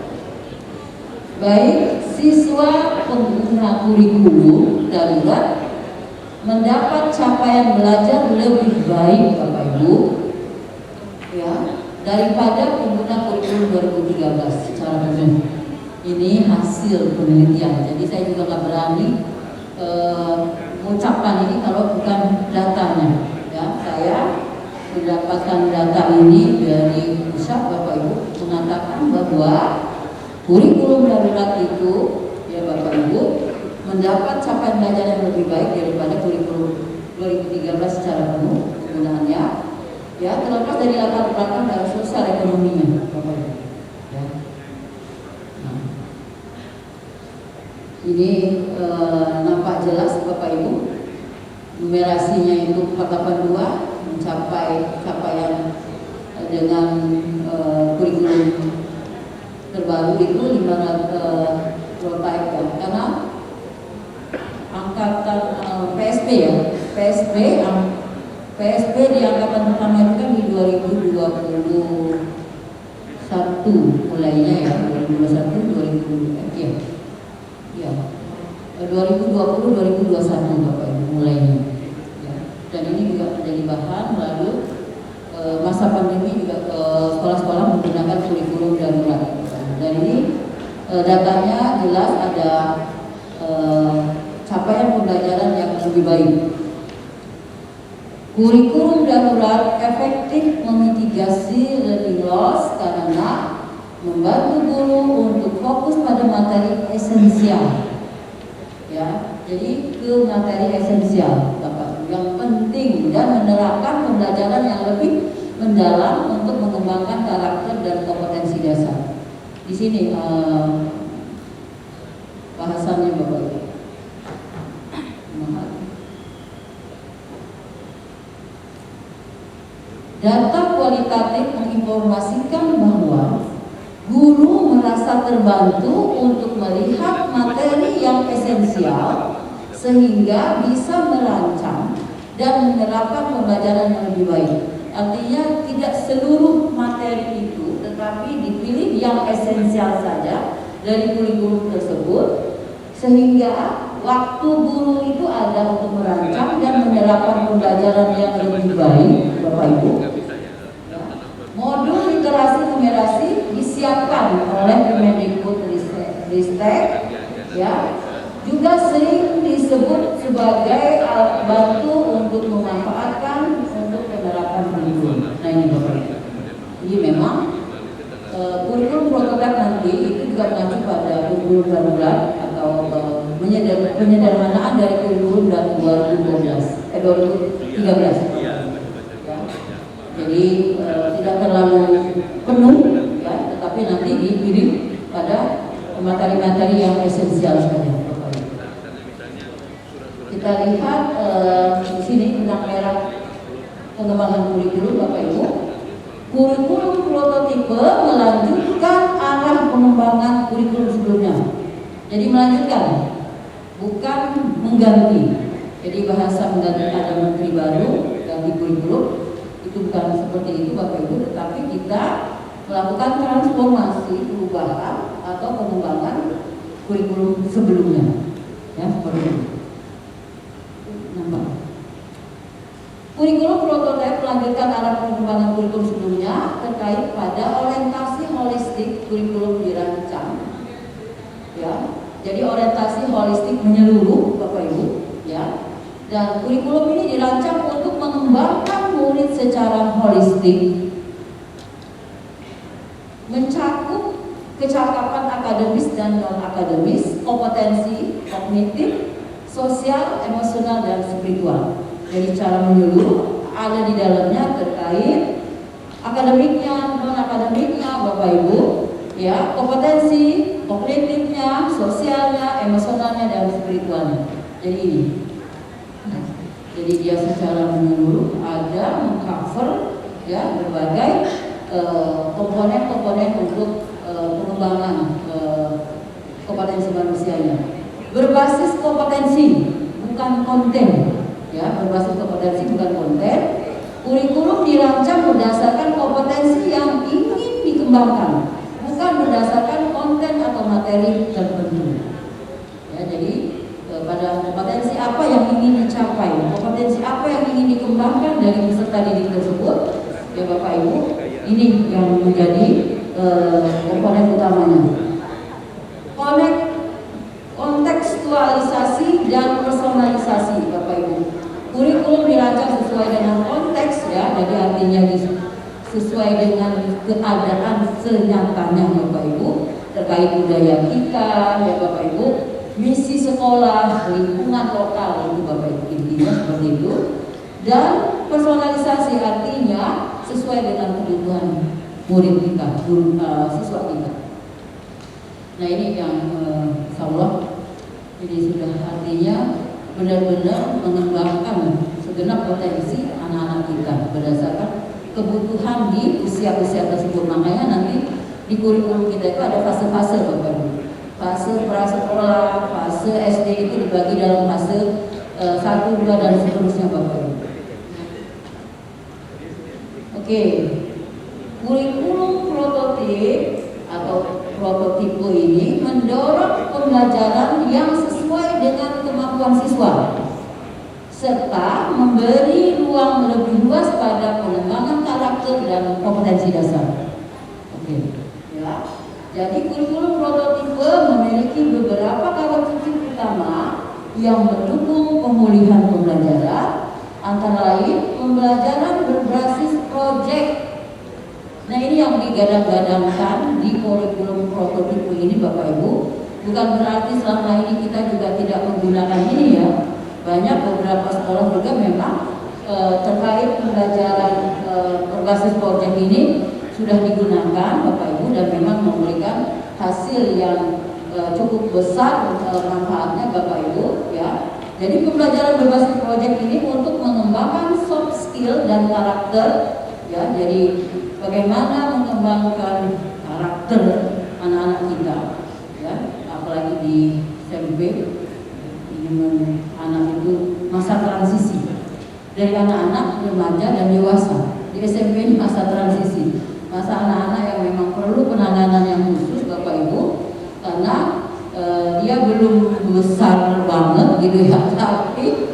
Baik, siswa pengguna kurikulum darurat mendapat capaian belajar lebih baik Bapak Ibu ya daripada pengguna kurikulum 2013 secara umum. Ini hasil penelitian. Jadi saya juga nggak berani mengucapkan ini kalau bukan datanya. Ya, saya mendapatkan data ini dari pusat Bapak Ibu mengatakan bahwa kurikulum darurat itu ya Bapak Ibu mendapat capaian belajar yang lebih baik daripada kurikulum 2013 secara penuh penggunaannya ya, terlepas dari latar belakang dan sosial ekonominya Bapak Ibu ya. Nah, ini nampak jelas Bapak Ibu numerasinya itu 482 mencapai capaian dengan kurikulum terbaru itu 500 prototipe ya. Karena angkatan PSP ya, PSP di angkatan pertama itu kan di 2021 mulainya ya, 2021 Bapak Ibu mulainya ya. Dan ini juga menjadi bahan lalu masa pandemi juga sekolah-sekolah menggunakan kurikulum darurat. Dan ini datanya jelas ada capaian pembelajaran yang lebih baik. Kurikulum darurat efektif memitigasi learning loss karena membantu guru untuk fokus pada materi esensial. Ya, jadi ke materi esensial, Bapak, yang penting dan menerapkan pembelajaran yang lebih mendalam untuk mengembangkan karakter dan kompetensi dasar. di sini bahasannya Bapak Ibu. Data kualitatif menginformasikan bahwa guru merasa terbantu untuk melihat materi yang esensial sehingga bisa merancang dan menerapkan pembelajaran yang lebih baik. Artinya tidak seluruh materi itu, tetapi dipilih yang esensial saja dari kurikulum tersebut, sehingga waktu guru itu ada untuk merancang dan menerapkan pembelajaran yang lebih baik, Bapak Ibu. Modul literasi numerasi disiapkan oleh Kemendikbudristek, ya, juga sering disebut sebagai alat bantu untuk memanfaatkan untuk penerapan kurikulum. Nah ini Bapak Ibu. Jadi memang kurikulum prototip nanti itu juga mengacu pada kurikulum darurat atau penyederhanaan dari kurikulum 2013. Jadi tidak terlalu penuh, ya, tetapi nanti dipilih pada materi-materi yang esensial saja. Kita lihat di sini benang merah pengembangan kurikulum, Bapak Ibu. Kurikulum prototipe melanjutkan arah pengembangan kurikulum sebelumnya. Jadi melanjutkan, bukan mengganti. Jadi bahasa mengganti ada menteri baru, ganti kurikulum. Itu bukan seperti itu Bapak Ibu, tetapi kita melakukan transformasi perubahan atau pengembangan kurikulum sebelumnya, ya seperti itu. Nampak? Kurikulum prototipe melanjutkan arah pengembangan kurikulum sebelumnya terkait pada orientasi holistik kurikulum dirancang, ya. Jadi orientasi holistik menyeluruh Bapak Ibu, ya. Dan kurikulum ini dirancang untuk mengembangkan murid secara holistik, mencakup kecakapan akademis dan non-akademis, kompetensi kognitif, sosial, emosional, dan spiritual. Jadi cara menyeluruh ada di dalamnya terkait akademiknya, non-akademiknya, Bapak Ibu, ya, kompetensi kognitifnya, sosialnya, emosionalnya, dan spiritualnya. Jadi ini. Jadi dia secara menyeluruh ada mengcover, ya, berbagai komponen-komponen untuk pengembangan kompetensi manusianya. Berbasis kompetensi bukan konten, ya, berbasis kompetensi bukan konten. Kurikulum dirancang berdasarkan kompetensi yang ingin dikembangkan, bukan berdasarkan konten atau materi tertentu. Ya, jadi pada kompetensi apa yang ingin dicapai, kompetensi apa yang ingin dikembangkan dari peserta didik tersebut, ya Bapak Ibu, ini yang menjadi komponen utamanya. Kontekstualisasi dan personalisasi, Bapak Ibu. Kurikulum dirancang sesuai dengan konteks, ya, jadi artinya sesuai dengan keadaan senyatanya, Bapak Ibu, terkait budaya kita, ya Bapak Ibu. Misi sekolah, lingkungan lokal itu Bapak Ibu, intinya seperti itu. Dan personalisasi artinya sesuai dengan kebutuhan murid kita, siswa kita. Nah ini yang insya Allah ini sudah artinya benar-benar mengembangkan segenap potensi anak-anak kita berdasarkan kebutuhan di usia-usia tersebut. Makanya nanti di kurikulum kita itu ada fase-fase Bapak Ibu. Fase prasekolah, fase SD itu dibagi dalam fase 1, 2, dan seterusnya Bapak Ibu. Oke, kurikulum prototip atau prototipe ini mendorong pembelajaran yang sesuai dengan kemampuan siswa serta memberi ruang lebih luas pada pengembangan karakter dan kompetensi dasar. Oke, ya. Jadi kurikulum prototipe memiliki beberapa karakteristik utama yang mendukung pemulihan pembelajaran, antara lain pembelajaran berbasis proyek. Nah ini yang digadang-gadangkan di kurikulum prototipe ini Bapak Ibu. Bukan berarti selama ini kita juga tidak menggunakan ini, ya. Banyak beberapa sekolah juga memang terkait pembelajaran berbasis proyek ini sudah digunakan Bapak Ibu dan memang memberikan hasil yang cukup besar manfaatnya Bapak Ibu ya. Jadi pembelajaran berbasis proyek ini untuk mengembangkan soft skill dan karakter ya. Jadi bagaimana mengembangkan karakter anak-anak kita ya, apalagi di SMP ini anak itu masa transisi dari anak-anak, remaja dan dewasa. Di SMP ini masa transisi, masa anak-anak yang memang perlu penanganan yang khusus Bapak Ibu karena dia belum besar banget gitu ya, tapi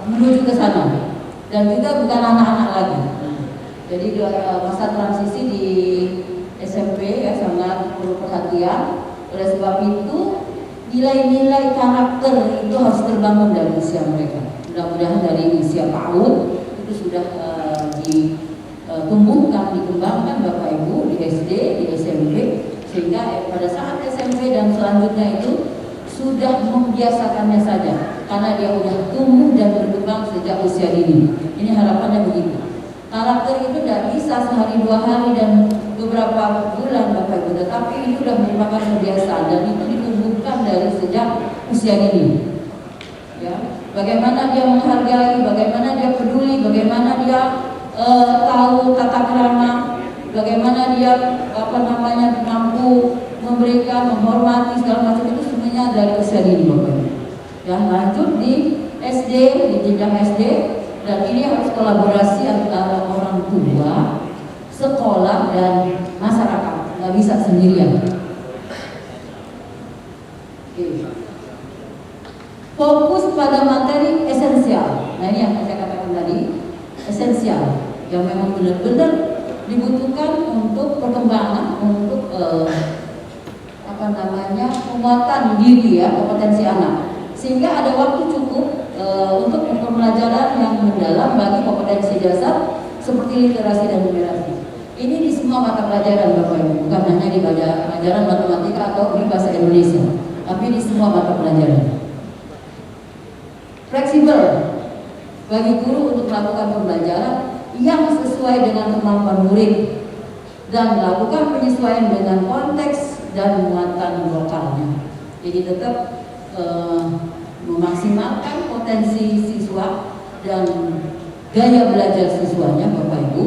menuju ke sana dan juga bukan anak-anak lagi. Jadi masa transisi di SMP ya sangat perlu perhatian. Oleh sebab itu nilai-nilai karakter itu harus terbangun dari usia mereka. Mudah-mudahan dari usia PAUD itu sudah ditumbuhkan, dikembangkan Bapak Ibu di SD, di SMP, sehingga pada saat SMP dan selanjutnya itu sudah membiasakannya saja karena dia sudah tumbuh dan berkembang sejak usia dini. Ini harapannya begitu. Karakter itu tidak bisa sehari dua hari dan beberapa bulan Bapak Ibu, tetapi ini sudah merupakan kebiasaan dan itu ditumbuhkan dari sejak usia dini. Ya, bagaimana dia menghargai, bagaimana dia peduli, bagaimana dia tahu tata krama, bagaimana dia mampu memberikan, menghormati segala macam itu semuanya dari usia dini Bapak Ibu. Ya, lanjut di SD, di jenjang SD, dan ini harus kolaborasi antara orang tua, sekolah dan masyarakat, nggak bisa sendirian. Oke. Fokus pada materi esensial. Nah ini yang saya katakan tadi, esensial yang memang benar-benar dibutuhkan untuk perkembangan, untuk penguatan diri ya, kompetensi anak, sehingga ada waktu cukup untuk pembelajaran yang mendalam bagi kompetensi dasar seperti literasi dan numerasi. Ini di semua mata pelajaran Bapak Ibu, bukan hanya di pelajaran matematika atau di bahasa Indonesia, tapi di semua mata pelajaran. Fleksibel bagi guru untuk melakukan pembelajaran yang sesuai dengan kemampuan murid dan melakukan penyesuaian dengan konteks dan muatan lokalnya. Jadi tetap memaksimalkan potensi siswa dan gaya belajar siswanya Bapak Ibu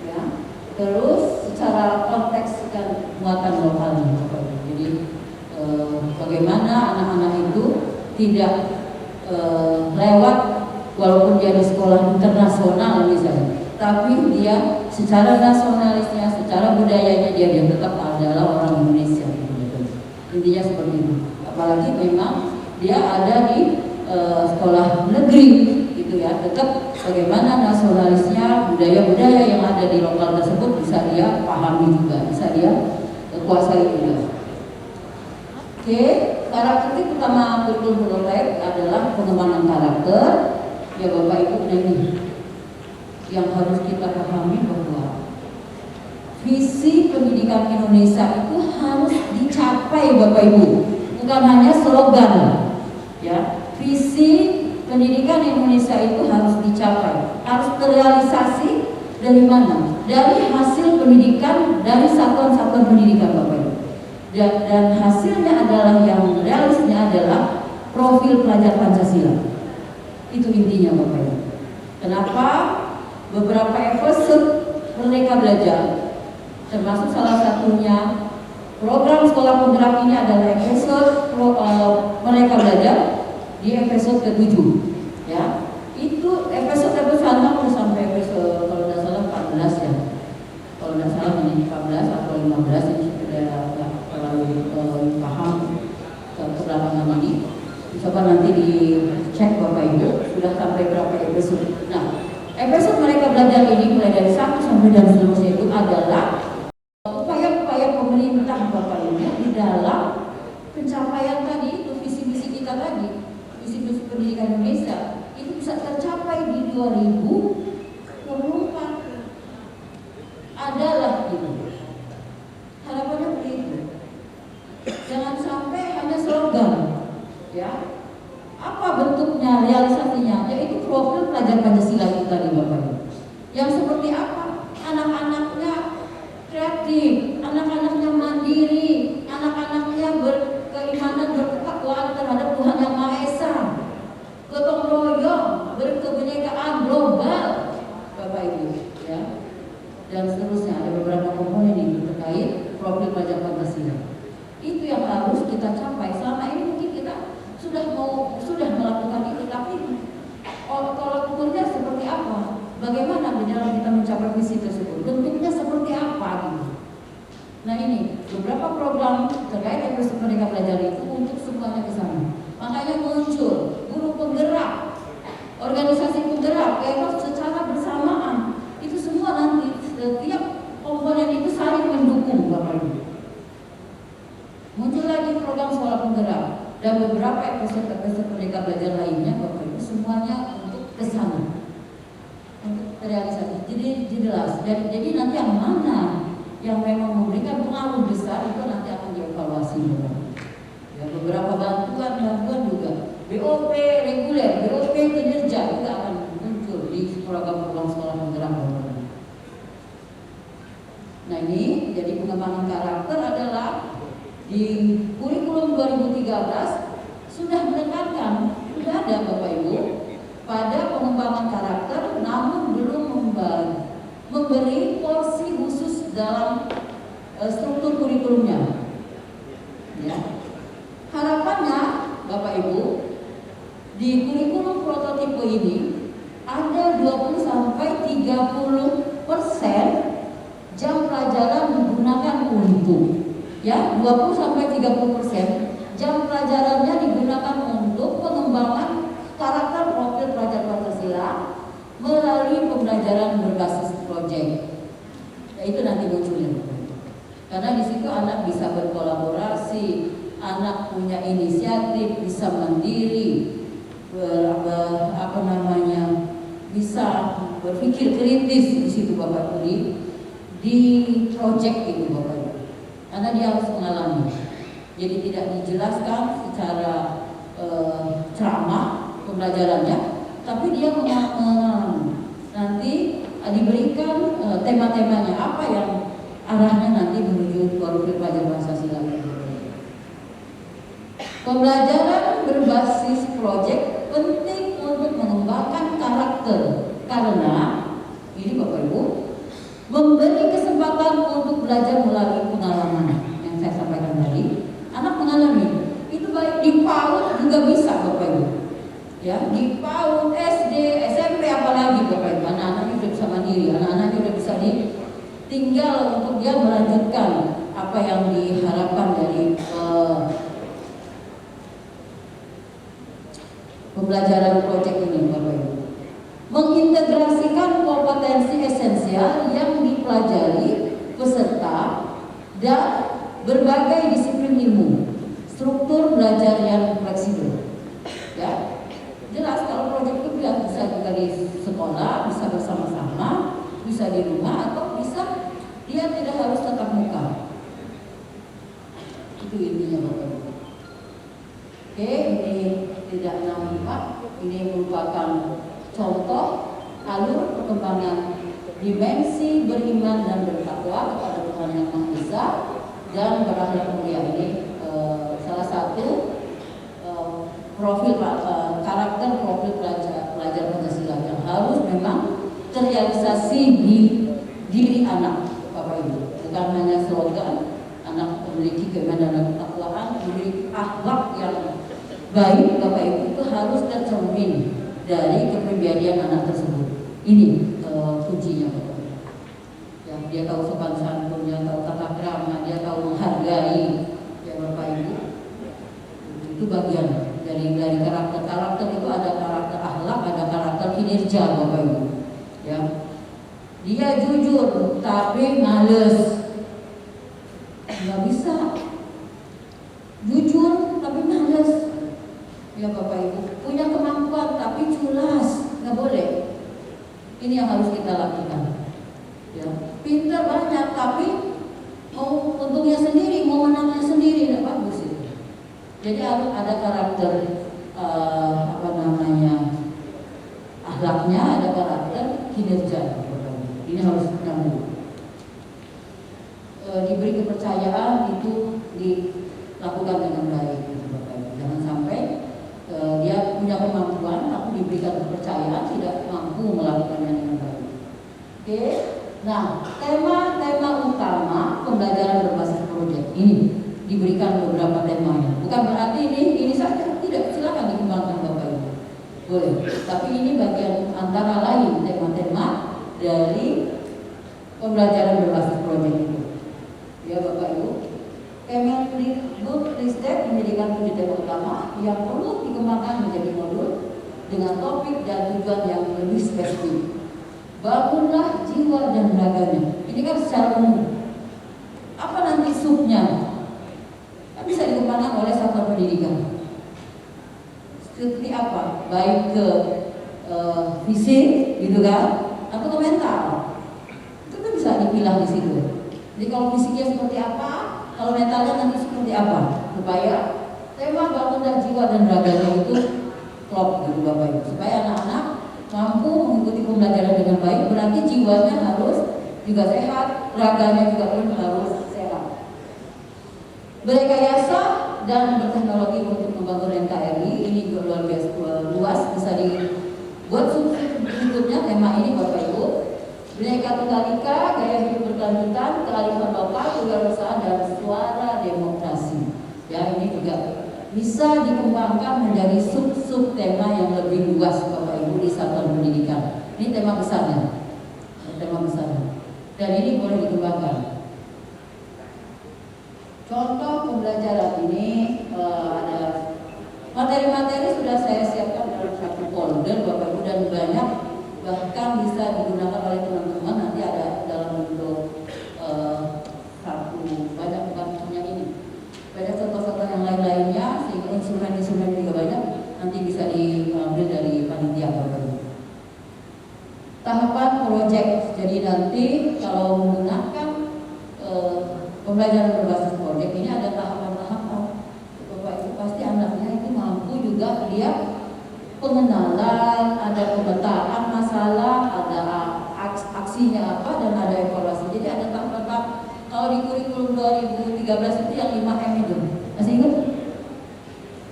ya. Terus secara konteks dan muatan lokalnya Bapak Ibu. Jadi bagaimana anak-anak itu tidak lewat walaupun dia di sekolah internasional misalnya, tapi dia secara nasionalisnya, secara budayanya dia tetap adalah orang Indonesia gitu. Intinya seperti itu. Apalagi memang dia ada di sekolah negeri gitu ya, tetap bagaimana nasionalisnya, budaya-budaya yang ada di lokal tersebut bisa dia pahami juga, bisa dia kuasai juga. Oke, karakteristik utama kurikulum proyek adalah pengembangan karakter. Ya Bapak Ibu, ini yang harus kita pahami bahwa visi pendidikan Indonesia itu harus dicapai Bapak Ibu, bukan hanya slogan. Ya, visi pendidikan Indonesia itu harus dicapai, harus terrealisasi dari mana? Dari hasil pendidikan dari satuan-satuan pendidikan Bapak Ibu. Dan hasilnya adalah yang realisnya adalah profil pelajar Pancasila. Itu intinya Bapak Ibu. Kenapa beberapa episode Merdeka Belajar, termasuk salah satunya program sekolah penggerak ini adalah episode Merdeka Belajar di episode ke-7 ya. Itu episode sama sampai episode kalau tidak salah 14 ya. Kalau tidak salah ini 14 atau 15 ini sudah terlalu paham kebelakangan ini. Coba nanti dicek Bapak Ibu sudah sampai berapa episode. Nah, episode Merdeka Belajar ini mulai dari 1 sampai dan seterusnya itu adalah upaya-upaya pemerintah Bapak Ibu di dalam pencapaian tadi itu visi-visi kita tadi, visi-visi pendidikan Indonesia itu bisa tercapai di 2024 adalah gitu. Harapannya begitu. Jangan sampai hanya slogan, ya. Apa bentuknya, realisasinya? Yaitu profil pelajar Pancasila itu tadi Bapak Ibu. Yang seperti apa? Anak-anaknya peserta-peserta Merdeka Belajar lainnya, Bapak Ibu, semuanya untuk ke sana, untuk terrealisasi. Jadi jelas. Jadi nanti yang mana yang memang memberikan pengaruh besar itu nanti akan dievaluasi. Ya, beberapa bantuan juga. BOP reguler, BOP kinerja juga akan muncul di program-program sekolah penggerak. Nah ini jadi pengembangan karakter adalah di kurikulum 2013 sudah menekankan, sudah ada Bapak Ibu pada pengembangan karakter, namun belum memberi porsi khusus dalam struktur kurikulumnya. Ya. Harapannya Bapak Ibu di kurikulum prototipe ini ada 20-30% jam pelajaran menggunakan untuk, ya 20-30% jam pelajarannya digunakan untuk pengembangan karakter profil pelajar Pancasila melalui pembelajaran berbasis proyek. Ya, itu nanti munculnya, karena di situ anak bisa berkolaborasi, anak punya inisiatif, bisa mandiri, bisa berpikir kritis di situ Bapak Ibu di proyek itu Bapak Ibu, karena dia harus mengalami. Jadi tidak dijelaskan secara ceramah pembelajarannya, tapi dia mengalami. Nanti diberikan tema-temanya apa yang arahnya nanti menuju profil pelajar Pancasila. Pembelajaran berbasis proyek penting untuk mengembangkan karakter, karena ini Bapak Ibu memberi kesempatan untuk belajar melalui pengalaman yang saya sampaikan tadi. Anak mengalami itu baik di PAUD juga bisa Bapak Ibu, ya di PAUD, SD, SMP apalagi Bapak Ibu, anak-anaknya sudah bisa mandiri, anak-anaknya sudah bisa tinggal untuk dia melanjutkan apa yang diharapkan dari pembelajaran proyek ini Bapak Ibu. Mengintegrasikan kompetensi esensial yang dipelajari peserta dan berbagai disiplin ilmu, struktur belajar yang fleksibel. Ya, jelas kalau proyek itu bisa juga di sekolah, bisa bersama-sama, bisa di rumah, atau bisa dia tidak harus tatap muka. Itu intinya Bapak Ibu. Oke, ini tidak nampak, ini merupakan contoh alur perkembangan dimensi beriman dan bertakwa kepada Tuhan Yang Maha Esa dan berakhlak mulia. Ini salah satu profil karakter profil pelajar Pancasila yang harus memang terrealisasi di diri anak Bapak Ibu, bukan hanya slogan. Anak memiliki keimanan dan ketakwaan, memiliki akhlak yang baik Bapak Ibu, itu harus tercermin dari kepribadian anak tersebut. Ini kuncinya Bapak Ibu. Ya, dia tahu sopan santun, dia tahu tata krama, dia tahu menghargai, ya Bapak Ibu. Itu bagian dari karakter. Karakter itu ada karakter akhlak, ada karakter kinerja Bapak Ibu. Ya. Dia jujur tapi males. Nggak bisa. Jujur tapi males. Ya Bapak Ibu, punya kemampuan tapi culas, nggak boleh. Ini yang harus kita lakukan. Ya, pintar banyak tapi mau untungnya sendiri, mau menangnya sendiri, tidak bagus itu. Jadi harus ada karakter akhlaknya, ada karakter kinerja. Ini harus nyambung. Diberi kepercayaan itu dilakukan dengan baik, gitu, Bapak Ibu. Jangan sampai dia punya kemampuan tapi diberikan kepercayaan tidak mampu melakukannya dengan baik. Oke, nah tema utama pembelajaran berbasis proyek ini diberikan beberapa temanya. Bukan berarti ini saja, tidak, silakan dikembangkan Bapak Ibu, boleh. Tapi ini bagian antara lain tema-tema dari pembelajaran berbasis proyek itu. Ya Bapak Ibu. Kemendikbudristek menjadikan 7 tema utama yang perlu dikembangkan menjadi modul dengan topik dan tujuan yang lebih spesifik. Bangunlah jiwa dan raganya. Ini kan secara umum. Apa nanti subnya? Bisa dikembangkan oleh satuan pendidikan. seperti apa, baik ke fisik gitu kan, atau ke mental. Itu kan bisa dipilah di situ. Jadi kalau fisiknya seperti apa, kalau mentalnya nanti seperti apa, supaya tema bangun dan jiwa dan raganya itu klop gitu Bapak Ibu, supaya anak-anak mampu mengikuti pembelajaran dengan baik. Berarti jiwanya harus juga sehat, raganya juga pun harus sehat. Berekayasa dan berteknologi untuk membangun NKRI ini juga luar biasa luas, bisa dibuat berikutnya tema ini Bapak Ibu. Bineka Tunggal Ika, gaya hidup berkelanjutan, kearifan lokal, kewirausahaan dan suara demokrasi. Ya, ini juga bisa dikembangkan menjadi sub-sub tema yang lebih luas Bapak Ibu di satuan pendidikan. Ini tema besarnya, tema besarnya. Dan ini boleh dikembangkan. Contoh pembelajaran ini ada materi-materi sudah saya siapkan dalam satu folder Bapak Ibu, dan banyak bahkan bisa digunakan oleh teman-teman. Nanti ada dalam bentuk satu banyak, bukan hanya ini, banyak contoh-contoh yang lain-lainnya, sehingga instrumen-instrumen juga banyak, nanti bisa diambil dari panitia Bapak Ibu. Tahapan proyek, jadi nanti kalau menggunakan pembelajaran berbasis proyek ini ada tahapan-tahapan. Bapak Ibu pasti anaknya itu mampu juga dia pengenalan, ada pemetaan masalah, ada aksinya apa, dan ada evaluasi. Jadi ada tahap-tahap. Kalau di kurikulum 2013 itu yang 5M itu, masih ingat?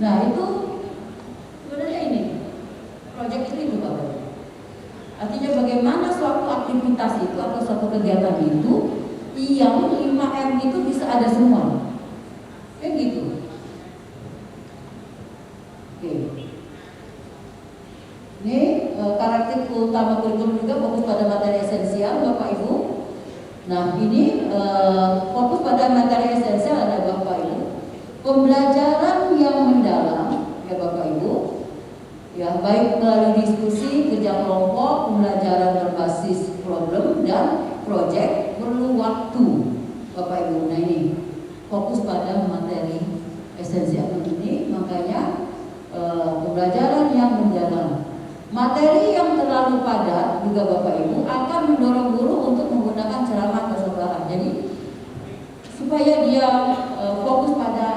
Nah itu sebenarnya ini proyek itu Bapak. Artinya bagaimana suatu aktivitas itu atau suatu kegiatan itu yang 5M itu bisa ada semua, kayak gitu. Oke. Ini karakter utama kurikulum juga fokus pada materi esensial Bapak Ibu. Nah ini fokus pada materi esensial ada Bapak Ibu. Pembelajaran yang mendalam ya Bapak Ibu. Ya baik melalui diskusi, kerja kelompok, pembelajaran berbasis problem dan proyek perlu waktu Bapak Ibu. Nah ini fokus pada materi esensial ini, makanya pembelajaran yang mendalam. Materi yang terlalu padat juga Bapak Ibu akan mendorong guru untuk menggunakan ceramah keseluruhan. Jadi supaya dia fokus pada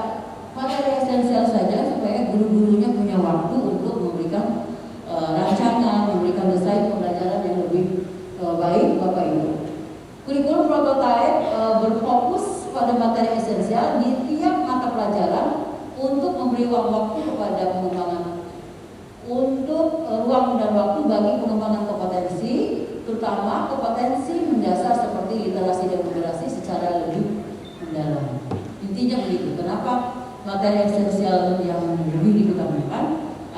materi esensial saja, supaya guru-gurunya punya waktu untuk memberikan rancangan, memberikan desain pembelajaran yang lebih baik Bapak Ibu. Kurikulum prototipe berfokus pada materi esensial di tiap mata pelajaran untuk memberi waktu kepada pengembangan, untuk ruang dan waktu bagi pengembangan kompetensi, terutama kompetensi mendasar seperti literasi dan numerasi secara lebih mendalam. Intinya begitu. Kenapa materi esensial yang lebih diutamakan?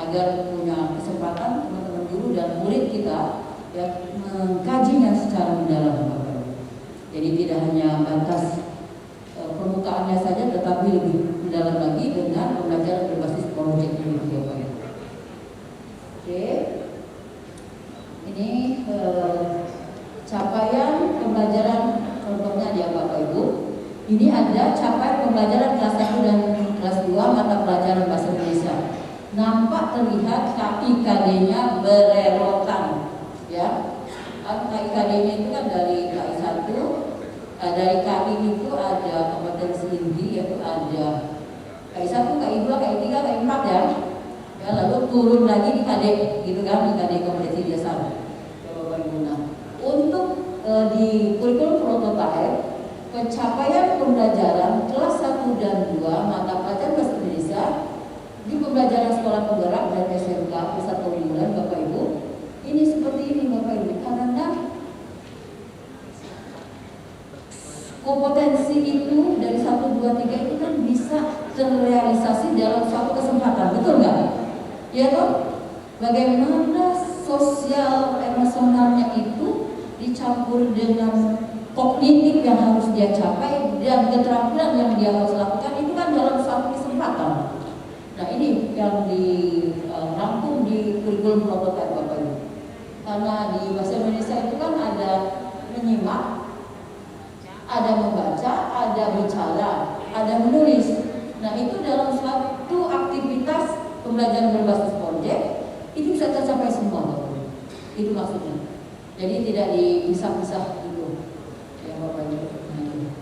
Agar punya kesempatan teman-teman guru dan murid kita yang mengkajinya secara mendalam. Jadi tidak hanya batas permukaannya saja, tetapi lebih mendalam lagi dengan pembelajaran berbasis proyek ini. Oke, ini capaian pembelajaran contohnya dia Bapak Ibu. Ini ada capaian pembelajaran kelas 1 dan kelas 2 mata pelajaran bahasa Indonesia. Nampak terlihat KIKD-nya bererotan, ya. KIKD-nya itu kan dari KI 1, dari KI itu ada kompetensi inti, yaitu ada KI 1, KI 2, KI 3, KI 4 ya. Ya, lalu turun lagi di KD, gitu kan, di KD kompetensi dasar. Bapak Ibu. Nah, untuk di kurikulum prototipe, pencapaian pembelajaran kelas 1 dan 2 mata pelajaran bahasa Indonesia di pembelajaran sekolah penggerak dan SMK pusat unggulan Bapak Ibu. Ini seperti ini Bapak Ibu, karena kompetensi itu dari 1, 2, 3 itu kan bisa terrealisasi dalam suatu kesempatan, betul nggak? Ya toh, bagaimana sosial emosionalnya itu dicampur dengan kognitif yang harus dia capai dan keterampilan yang dia harus lakukan, itu kan dalam suatu kesempatan. Nah ini yang dirangkum di kurikulum prototipe Bapak Ibu. Karena di bahasa Indonesia itu kan ada menyimak, ada membaca, ada bicara, ada menulis. Nah itu dalam suatu aktivitas pembelajaran pembelajaran berbasis proyek itu bisa tercapai semua Bapak. Itu maksudnya. Jadi tidak dipisah-pisah gitu ya Bapak Ibu.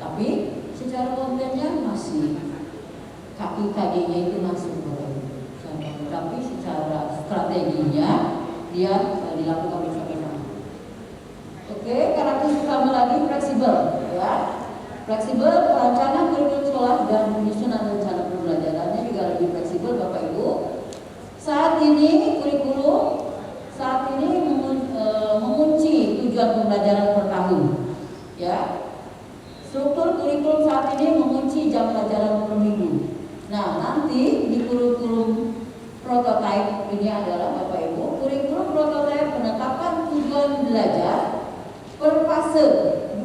Tapi secara kontennya masih KIKD-nya itu masuk Bapak Ibu. Tapi secara strateginya dia dilakukan bersama-sama. Oke, karakteristik utama lagi fleksibel ya. Fleksibel, perencanaan kurikulum sekolah dan penyusunan rencana pembelajarannya juga lebih fleksibel Bapak Ibu. Saat ini kurikulum mengunci tujuan pembelajaran per tahun. Ya. Struktur kurikulum saat ini mengunci jam pelajaran per minggu. Nah, nanti di kurikulum prototipe ini adalah Bapak Ibu, kurikulum prototipe penetapan tujuan belajar per fase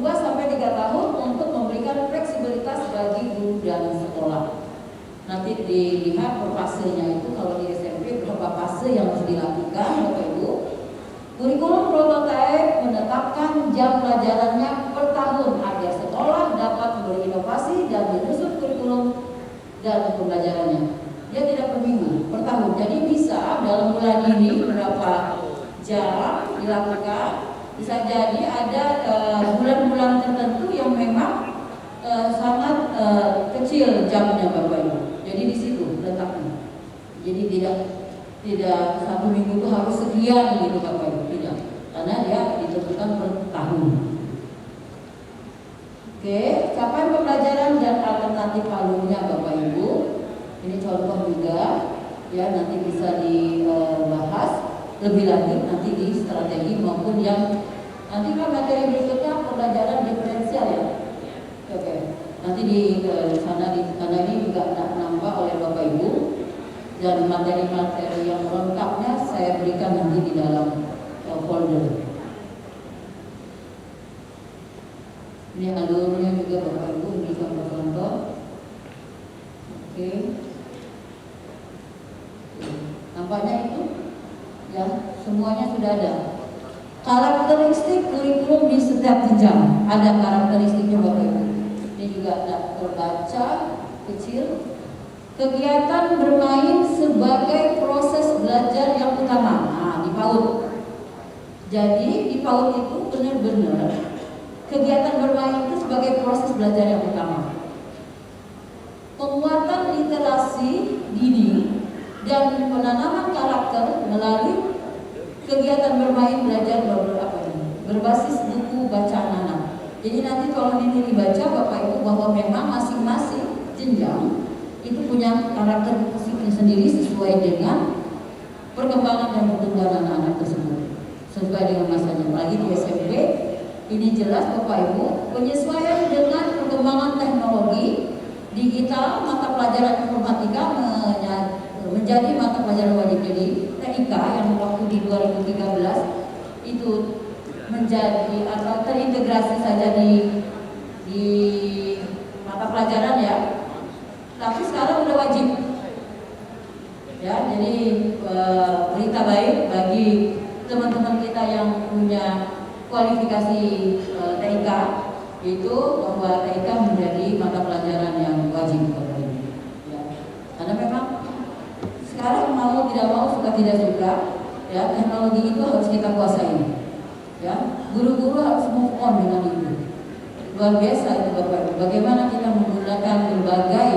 2 sampai 3 tahun untuk memberikan fleksibilitas bagi guru dan sekolah. Nanti dilihat per fasenya itu kalau di SMP berapa fase yang harus dilakukan Bapak Ibu. Kurikulum prototipe menetapkan jam pelajarannya per tahun agar sekolah dapat berinovasi dan menyusun kurikulum dan pembelajarannya. Dia tidak per minggu, per tahun. Jadi bisa dalam bulan ini berapa jam dilakukan. Bisa jadi ada bulan-bulan tertentu yang memang sangat kecil jamnya Bapak Ibu. Jadi di situ letaknya. Jadi tidak 1 minggu itu harus sekian gitu Bapak Ibu, tidak. Karena dia ditentukan per tahun. Oke, capaian pembelajaran dan alternatif alurnya Bapak Ibu. Ini contoh juga ya, nanti bisa dibahas lebih lanjut nanti di strategi maupun yang nanti kan materi berikutnya pembelajaran diferensial ya. Oke. Nanti di sana karena ini juga nampak oleh Bapak Ibu dan materi-materi yang lengkapnya saya berikan nanti di dalam folder. Ini alurnya juga Bapak Ibu ini contoh-contoh. Oke. Nampaknya itu ya, semuanya sudah ada. Karakteristik kurikulum di setiap jenjang ada karakteristiknya Bapak Ibu. Ini juga ada terbaca kecil. Kegiatan bermain sebagai proses belajar yang utama. Nah, di PAUD. Jadi di PAUD itu benar-benar kegiatan bermain itu sebagai proses belajar yang utama. Penguatan literasi dini dan penanaman karakter melalui kegiatan bermain belajar berbasis buku bacaan anak. Jadi nanti kalau ini dibaca Bapak Ibu bahwa memang masing-masing jenjang itu punya karakteristiknya sendiri sesuai dengan perkembangan dan pertumbuhan anak-anak tersebut, sesuai dengan masanya. Lagi di SMP ini jelas Bapak Ibu penyesuaian dengan perkembangan teknologi digital, mata pelajaran informatika menjadi mata pelajaran wajib. Jadi TIK yang waktu di 2013 itu menjadi atau terintegrasi saja di mata pelajaran ya, tapi sekarang udah wajib ya. Jadi berita baik bagi teman-teman kita yang punya kualifikasi TIK itu bahwa TIK menjadi mata pelajaran yang wajib ya. Karena memang sekarang mau tidak mau, suka tidak suka ya, teknologi itu harus kita kuasai ya. Guru-guru harus move on dengan itu. Luar biasa itu Bapak Ibu. Bagaimana kita menggunakan berbagai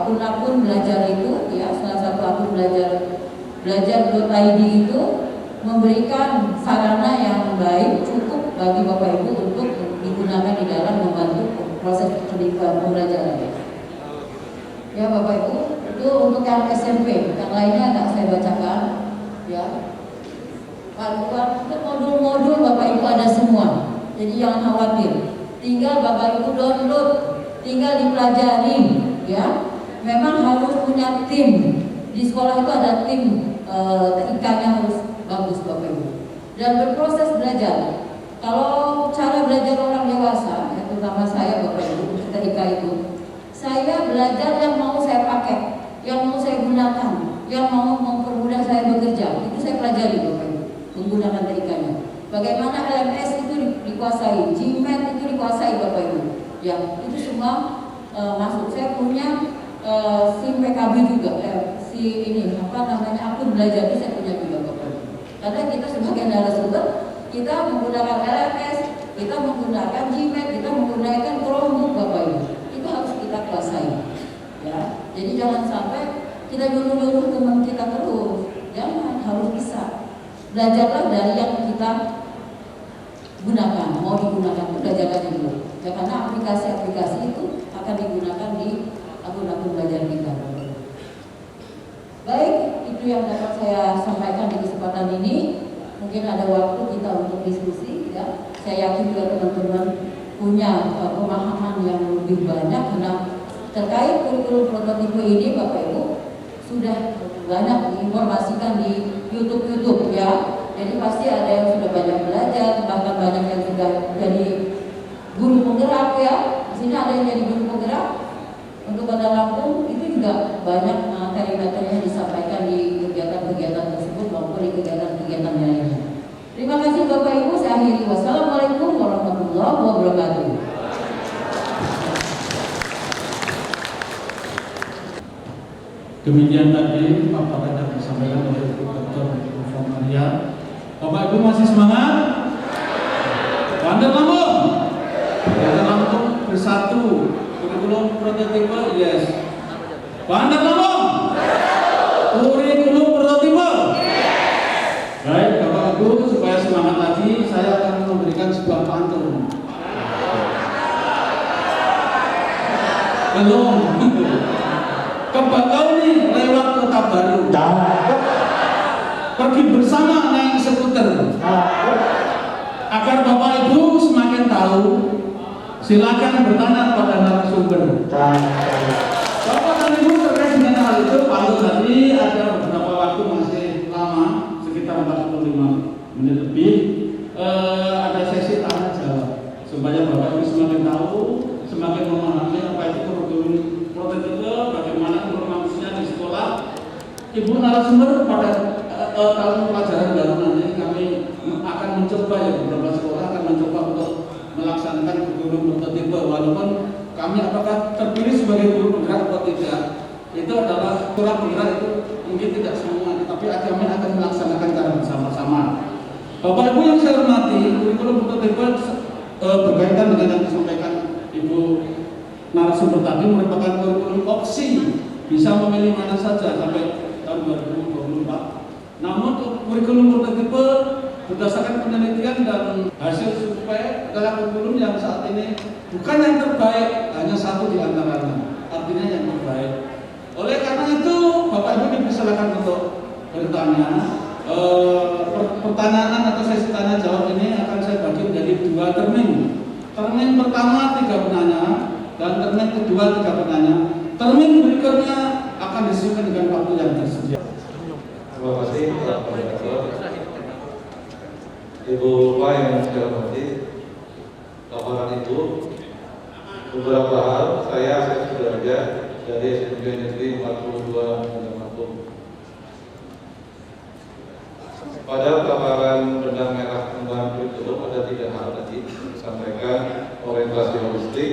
akun-akun belajar itu ya. Salah satu akun belajar.id itu memberikan sarana yang baik cukup bagi Bapak Ibu untuk digunakan di dalam membantu proses pembelajaran. Ya Bapak Ibu, itu untuk yang SMP, yang lainnya nggak saya bacakan ya. Untuk modul-modul Bapak Ibu ada semua, jadi jangan khawatir. Tinggal Bapak Ibu download, tinggal dipelajari ya. Memang harus punya tim. Di sekolah itu ada tim TIK-nya harus bagus Bapak Ibu. Dan berproses belajar. Kalau cara belajar orang dewasa, ya, terutama saya Bapak Ibu untuk TIK itu, saya belajar yang mau saya pakai, yang mau saya gunakan, yang mau mempermudah saya bekerja. Itu saya pelajari Bapak Ibu, menggunakan TIK-nya. Bagaimana LMS itu dikuasai, GMAT itu dikuasai Bapak Ibu. Ya, itu semua masuk. Saya punya SIM PKB juga, akun belajar ini saya punya juga Bapak Ibu. Karena kita sebagai narasumber, kita menggunakan LMS, kita menggunakan Gmail, kita menggunakan Chromebook Bapak Ibu. Itu harus kita kuasai. Ya, jadi jangan sampai kita nyuruh-nyuruh teman kita terus. Jangan, harus bisa. Belajarlah dari yang kita gunakan, mau digunakan itu belajarlah dulu. Ya, karena aplikasi-aplikasi itu akan digunakan di akun-akun belajar kita. Baik, itu yang dapat saya sampaikan di kesempatan ini. Mungkin ada waktu kita untuk diskusi. Ya, saya yakin juga teman-teman punya pemahaman yang lebih banyak karena terkait kurikulum prototipe ini, Bapak Ibu sudah banyak diinformasikan di YouTube ya. Jadi pasti ada yang sudah banyak belajar, bahkan banyak yang sudah jadi guru penggerak ya. Di sini ada yang jadi guru penggerak untuk Kota Lampung. Itu juga banyak materi-materi yang disampaikan di kegiatan-kegiatan tersebut maupun di kegiatan-kegiatan lainnya. Terima kasih Bapak Ibu. Saya akhiri. Wassalamualaikum warahmatullahi wabarakatuh. Demikian tadi paparan yang disampaikan oleh Dr. Maria. Bapak Ibu masih semangat? Bandar Lampung. Bandar Lampung bersatu. Kurikulum prototipe yes. Bandar Lampung. Kurikulum prototipe. Baik Bapak Ibu, supaya semangat lagi, saya akan memberikan sebuah pantun. Belum. Kebakau nih lewat Kota Baru. Pergi bersama naik skuter. Agar Bapak Ibu semakin tahu, silakan bertanya pada narasumber. Bapak dan Ibu terkait dengan hal itu, kalau tadi ada beberapa waktu masih lama, sekitar 45 menit lebih, ada sesi tanya jawab supaya Bapak Ibu semakin tahu, semakin memahami apa itu kurikulum prototipe, bagaimana informasinya di sekolah. Ibu narasumber pada tahun pelajaran baru nanti kami akan mencoba ya, beberapa sekolah akan mencoba untuk melaksanakan kurikulum prototipe, walaupun kami apakah terpilih sebagai guru penggerak atau tidak, itu adalah kurang penggerak itu mungkin tidak semua, tapi kami akan melaksanakan secara bersama-sama. Bapak Ibu yang saya hormati, kurikulum prototipe berkaitan dengan yang disampaikan Ibu narasumber tadi merupakan kurikulum opsi, bisa memilih mana saja sampai tahun 2024. Namun kurikulum prototipe berdasarkan penelitian dan hasil survei adalah kurikulum yang saat ini bukan yang terbaik, hanya satu di antaranya, artinya yang terbaik. Oleh karena itu, Bapak Ibu dipersilakan untuk bertanya. Pertanyaan atau sesi tanya jawab ini akan saya bagi menjadi 2 termin. Termin pertama 3 penanya dan termin kedua 3 penanya. Termin berikutnya akan disesuaikan dengan waktu yang tersedia. Terima kasih Pak Moderator. Ibu Pak yang saya hormati, paparan Ibu, beberapa hal saya sudah belajar dari SMP Negeri 42 Lampung. Pada paparan benang merah pengembangan kurikulum ada 3 hal tadi disampaikan: orientasi holistik,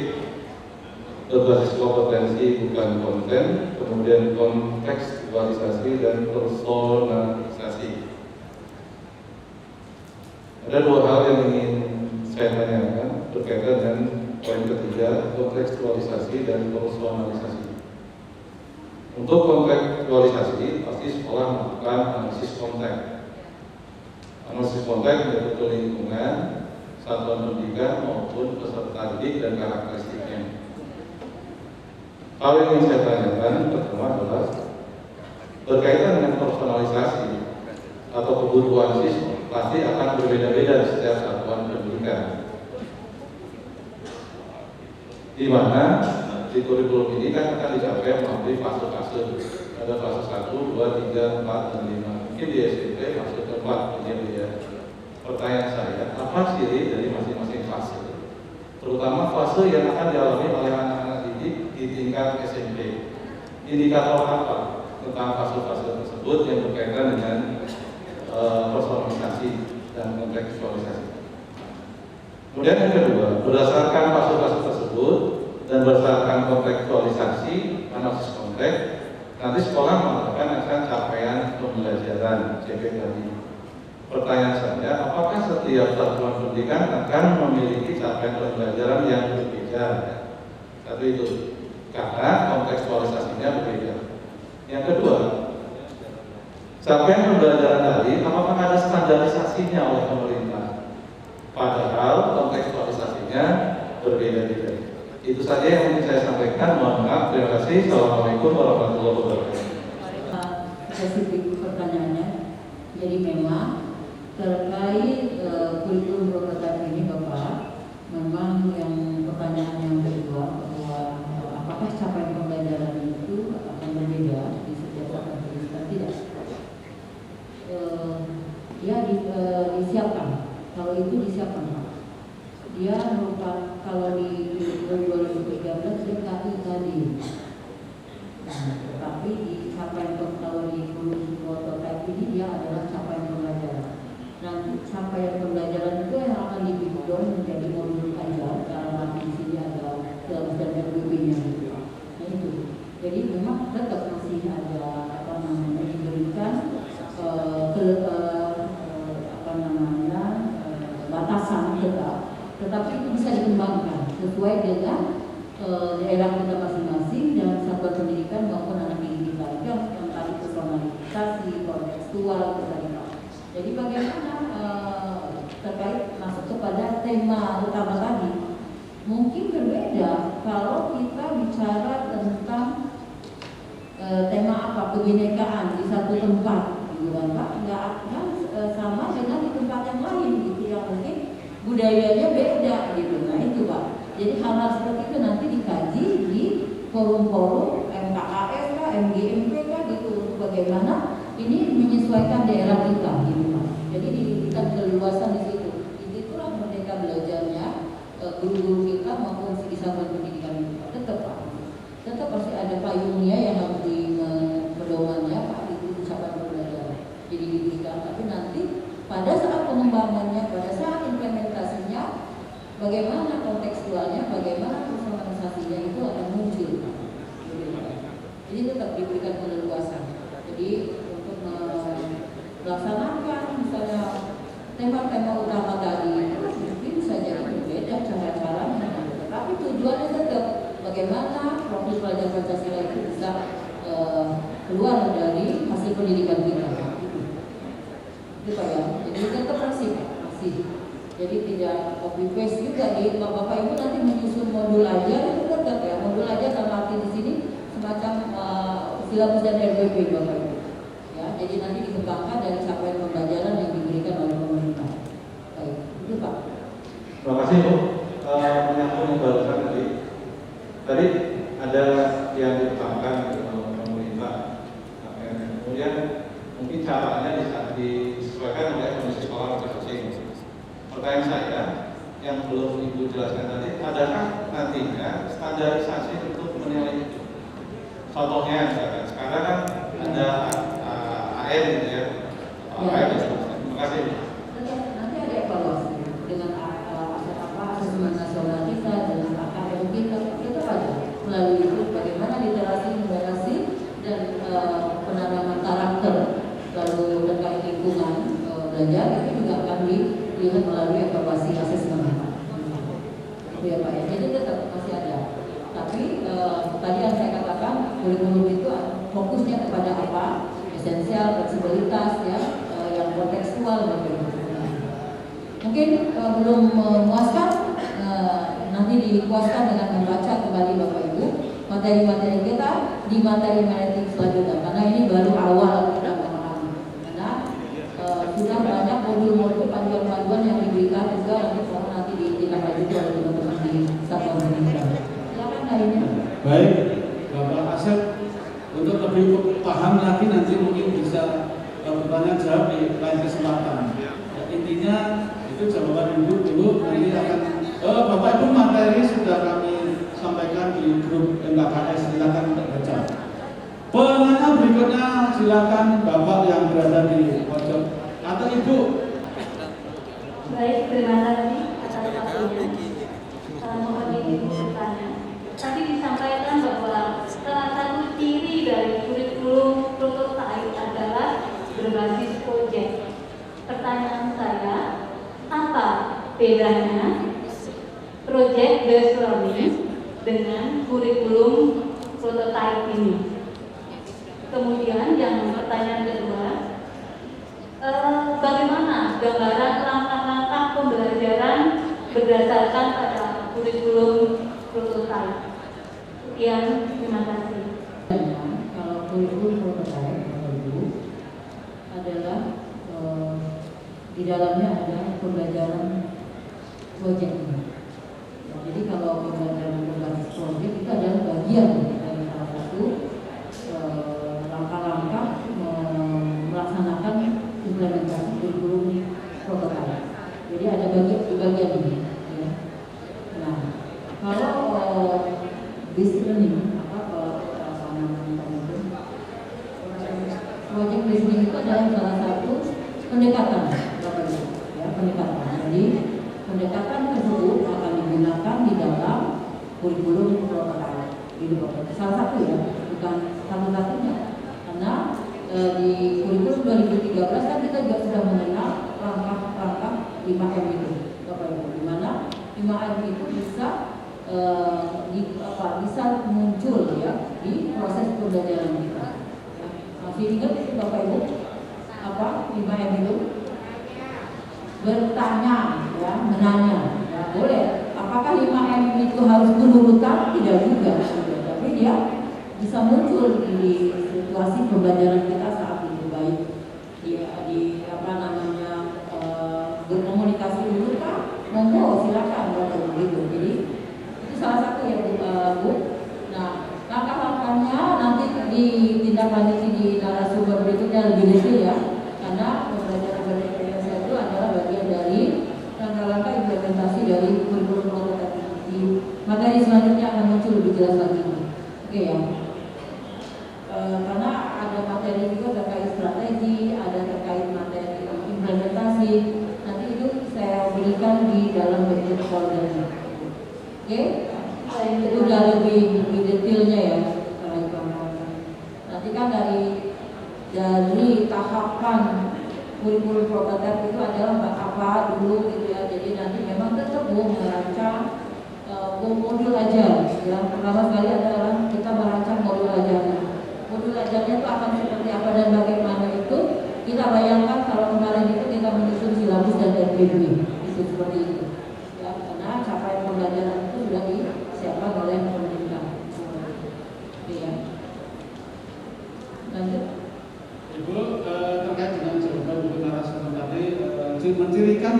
berbasis kompetensi bukan konten, kemudian kontekstualisasi dan personalisasi. Ada 2 hal yang ingin saya tanyakan berkaitan dengan poin ketiga, kontekstualisasi dan personalisasi. Untuk kontekstualisasi, pasti sekolah melakukan analisis konteks. Analisis konteks betul lingkungan, satuan pendidikan maupun peserta didik dan karakteristiknya. Hal yang ingin saya tanyakan pertama adalah berkaitan dengan personalisasi atau kebutuhan siswa pasti akan berbeda-beda setiap satuan pendidikan. Di mana di kurikulum ini kan akan dicapai melalui fase-fase. Ada fase 1, 2, 3, 4, dan 5. Mungkin di SMP fase keempat ini ya. Pertanyaan saya, apa ciri dari masing-masing fase? Terutama fase yang akan dialami oleh anak-anak didik di tingkat SMP. Indikator apa tentang fase-fase tersebut yang berkaitan dengan personalisasi dan kontekstualisasi? Kemudian yang kedua, berdasarkan fase-fase tersebut dan berdasarkan kontekstualisasi, analisis konteks, Nanti sekolah mengatakan akan capaian pembelajaran CP tadi. Pertanyaan saya, apakah setiap satuan pendidikan akan memiliki capaian pembelajaran yang berbeda? Satu itu, karena kontekstualisasinya berbeda. Yang kedua, capaian pembelajaran tadi, apakah ada standarisasinya oleh pemerintah? Padahal kontekstualisasinya berbeda-beda. Itu saja yang ingin saya sampaikan. Mohon maaf. Terima kasih. Assalamualaikum warahmatullahi wabarakatuh. Spesifik pertanyaannya, jadi memang terkait kurikulum prototipe ini Bapak, memang yang pertanyaan yang kedua bahwa apakah capaian pembelajaran itu akan berbeda di setiap satuan pendidikan? Tidak. Ya disiapkan. Kalau itu disiapkan Pak. Dia merupakan kalau di 2013 dia tadi. Nah, tetapi di capaian kalau di prototipe ini dia adalah capaian pembelajaran. Nanti capaian pembelajaran itu yang akan dibidon menjadi modul ajar dalam arti di sini ada dalam dan RBP-nya. Nah itu. Jadi memang tetap masih ada diberikan batasan tetap, tetapi itu bisa dikembangkan sesuai dengan daerah kita masing-masing dan satuan pendidikan maupun anak didik kita yang tadi personalisasi, kontekstual itu tadi Pak. Jadi bagaimana terkait masuk kepada tema utama tadi, mungkin berbeda kalau kita bicara tentang tema apa kebinekaan di satu tempat, gitu kan Pak? Nggak akan sama dengan di tempat yang lain gitu yang mungkin budayanya beda gitu. Nah itu Pak. Jadi hal-hal seperti itu nanti dikaji di forum-forum MKAS kah, MGMP kah gitu, bagaimana ini menyesuaikan daerah kita gitu Pak. Jadi diberikan keleluasan di situ. Itulah merdeka belajarnya guru-guru kita maupun segi satuan pendidikan kita. Tetap Pak. Tetap pasti ada payungnya yang harus di pedomannya Pak, itu capaian pembelajaran. Jadi diberikan, tapi nanti pada saat pengembangannya, pada saat implementasinya, bagaimana kontekstualnya, bagaimana personalisasinya itu akan muncul. Jadi tetap diberikan keleluasan. Jadi untuk melaksanakan misalnya tema-tema utama tadi, mungkin bisa jadi berbeda cara-caranya, tetapi tujuannya tetap bagaimana proses pelajaran Pancasila itu bisa keluar dari hasil pendidikan kita. Itu Pak ya. Jadi tetap masih. Jadi tidak copy paste juga di Bapak Ibu nanti menyusun modul aja itu tetap ya. Modul aja dalam arti di sini semacam silabus dan RBP Bapak Ibu. Ya, jadi nanti dikembangkan dari capaian pembelajaran yang diberikan oleh pemerintah. Baik, itu Pak. Terima kasih Bu. Menyambung yang barusan tadi ada yang dikembangkan oleh pemerintah. Kemudian mungkin caranya disesuaikan oleh kondisi sekolah masing-masing. Pertanyaan saya yang belum Ibu jelaskan tadi, adakah nantinya standarisasi untuk menilai itu? Contohnya misalkan sekarang kan ada AN gitu ya. AN dan seterusnya. Terima kasih. Nanti ada evaluasi dengan asesmen nasional kita dengan AKM kita aja melalui itu bagaimana literasi, numerasi dan penanaman karakter lalu terkait lingkungan belajar itu juga akan dilihat melalui evaluasi asesmen. Ya Pak ya, jadi tetap masih ada. Tapi tadi yang saya katakan kurikulum itu fokusnya kepada apa? Esensial, fleksibilitas ya, yang kontekstual dan mungkin belum memuaskan, nanti dipuaskan dengan membaca kembali Bapak Ibu materi-materi kita di materi-materi selanjutnya karena ini baru awal kita memahami. Karena sudah banyak modul-modul panduan-panduan yang diberikan juga nanti ditindaklanjuti oleh teman-teman di satuan pendidikan. Silakan lainnya. Baik, Bapak Asep, untuk lebih paham lagi nanti mungkin bisa bertanya jawab di lain kesempatan. Intinya itu jawaban Ibu dulu, nanti akan Bapak Ibu materi sudah kami sampaikan di grup MKKS, silakan baca. Penanya berikutnya silakan Bapak yang berada di pojok atau Ibu. Baik, terima kasih atas waktunya. Mohon izin bertanya. Tadi disampaikan bahwa salah satu ciri dari kurikulum berbasis proyek. Pertanyaan saya, apa bedanya project based learning dengan kurikulum prototype ini? Kemudian yang pertanyaan kedua, bagaimana gambaran langkah-langkah pembelajaran berdasarkan pada kurikulum prototype? Sekian, terima kasih. Kalau kurikulum prototype itu adalah di dalamnya ada pembelajaran proyek. Jadi kalau pembelajaran berbasis proyek itu adalah bagian dari salah satu langkah-langkah melaksanakan implementasi kurikulum prototype. Jadi ada bagian ini. Ya. Nah, kalau based learning project based learning itu adalah salah satu pendekatan, ya, pendekatan. Jadi pendekatan tersebut akan digunakan di dalam kurikulum prototype. Salah satu ya, bukan satu-satunya. Karena di kurikulum 2013 kan kita juga sudah mengenal langkah-langkah 5M itu, Bapak Ibu. Di mana 5M itu bisa bisa muncul ya di proses pembelajaran kita. Masih ingat itu Bapak Ibu? Apa 5M itu? Bertanya, ya, menanya. Ya, boleh. Apakah 5M itu harus berurutan? Tidak juga. Tapi dia bisa muncul di situasi pembelajaran kita saat itu, baik di apa namanya berkomunikasi dulu Pak, monggo silakan Bapak begitu. Jadi itu salah satu ya Bu. Nah, langkah-langkahnya nanti ditindaklanjuti di narasumber berikutnya lebih detail ya, karena pembelajaran berbasis itu adalah bagian dari langkah-langkah implementasi dari kurikulum prototype. Di materi selanjutnya akan muncul lebih jelas lagi. Oke ya. Karena ada materi juga terkait strategi, ada terkait materi implementasi. Nanti itu saya berikan di dalam bentuk foldernya. Oke? Itu udah lebih detailnya ya. Nanti kan dari tahapan kurikulum prototype itu adalah apa dulu gitu ya. Jadi nanti memang tetap merancang modul ajar. Ya, pertama sekali adalah kita merancang modul ajarnya. Modul ajarnya itu akan seperti apa dan bagaimana itu kita bayangkan kalau kemarin itu kita menyusun silabus dan RPB itu seperti itu. Ya, karena capaian pembelajaran itu sudah disiapkan oleh pemerintah. Oke ya. Lanjut. Ibu terkait dengan jawaban Ibu narasumber tadi, mencirikan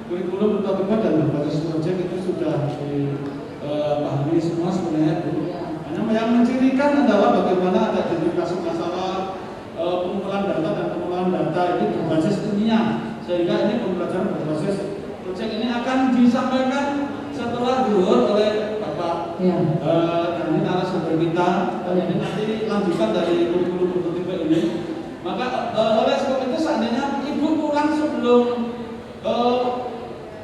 kurikulum prototype dan berbasis proyek itu sudah dipahami semua sebenarnya Bu. Hanya yang mencirikan adalah bagaimana ada identifikasi masalah pengumpulan data dan pengolahan data ini berbasis ilmiah, sehingga ini pembelajaran berbasis proyek ini akan disampaikan setelah dulu oleh Bapak dan ini narasumber kita, dan ini nanti lanjutan dari kurikulum prototype ini. Maka oleh sebab itu seandainya Ibu pulang sebelum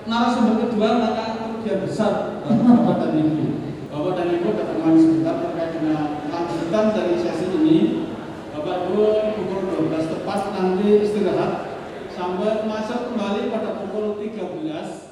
narasumber kedua, maka kerugian besar Bapak dan Ibu. Bapak dan Ibu ketemuan sebentar terkait dengan lanjutan dari sesi ini. Bapak Ibu pukul 12 tepat nanti istirahat sampai masuk kembali pada pukul 13.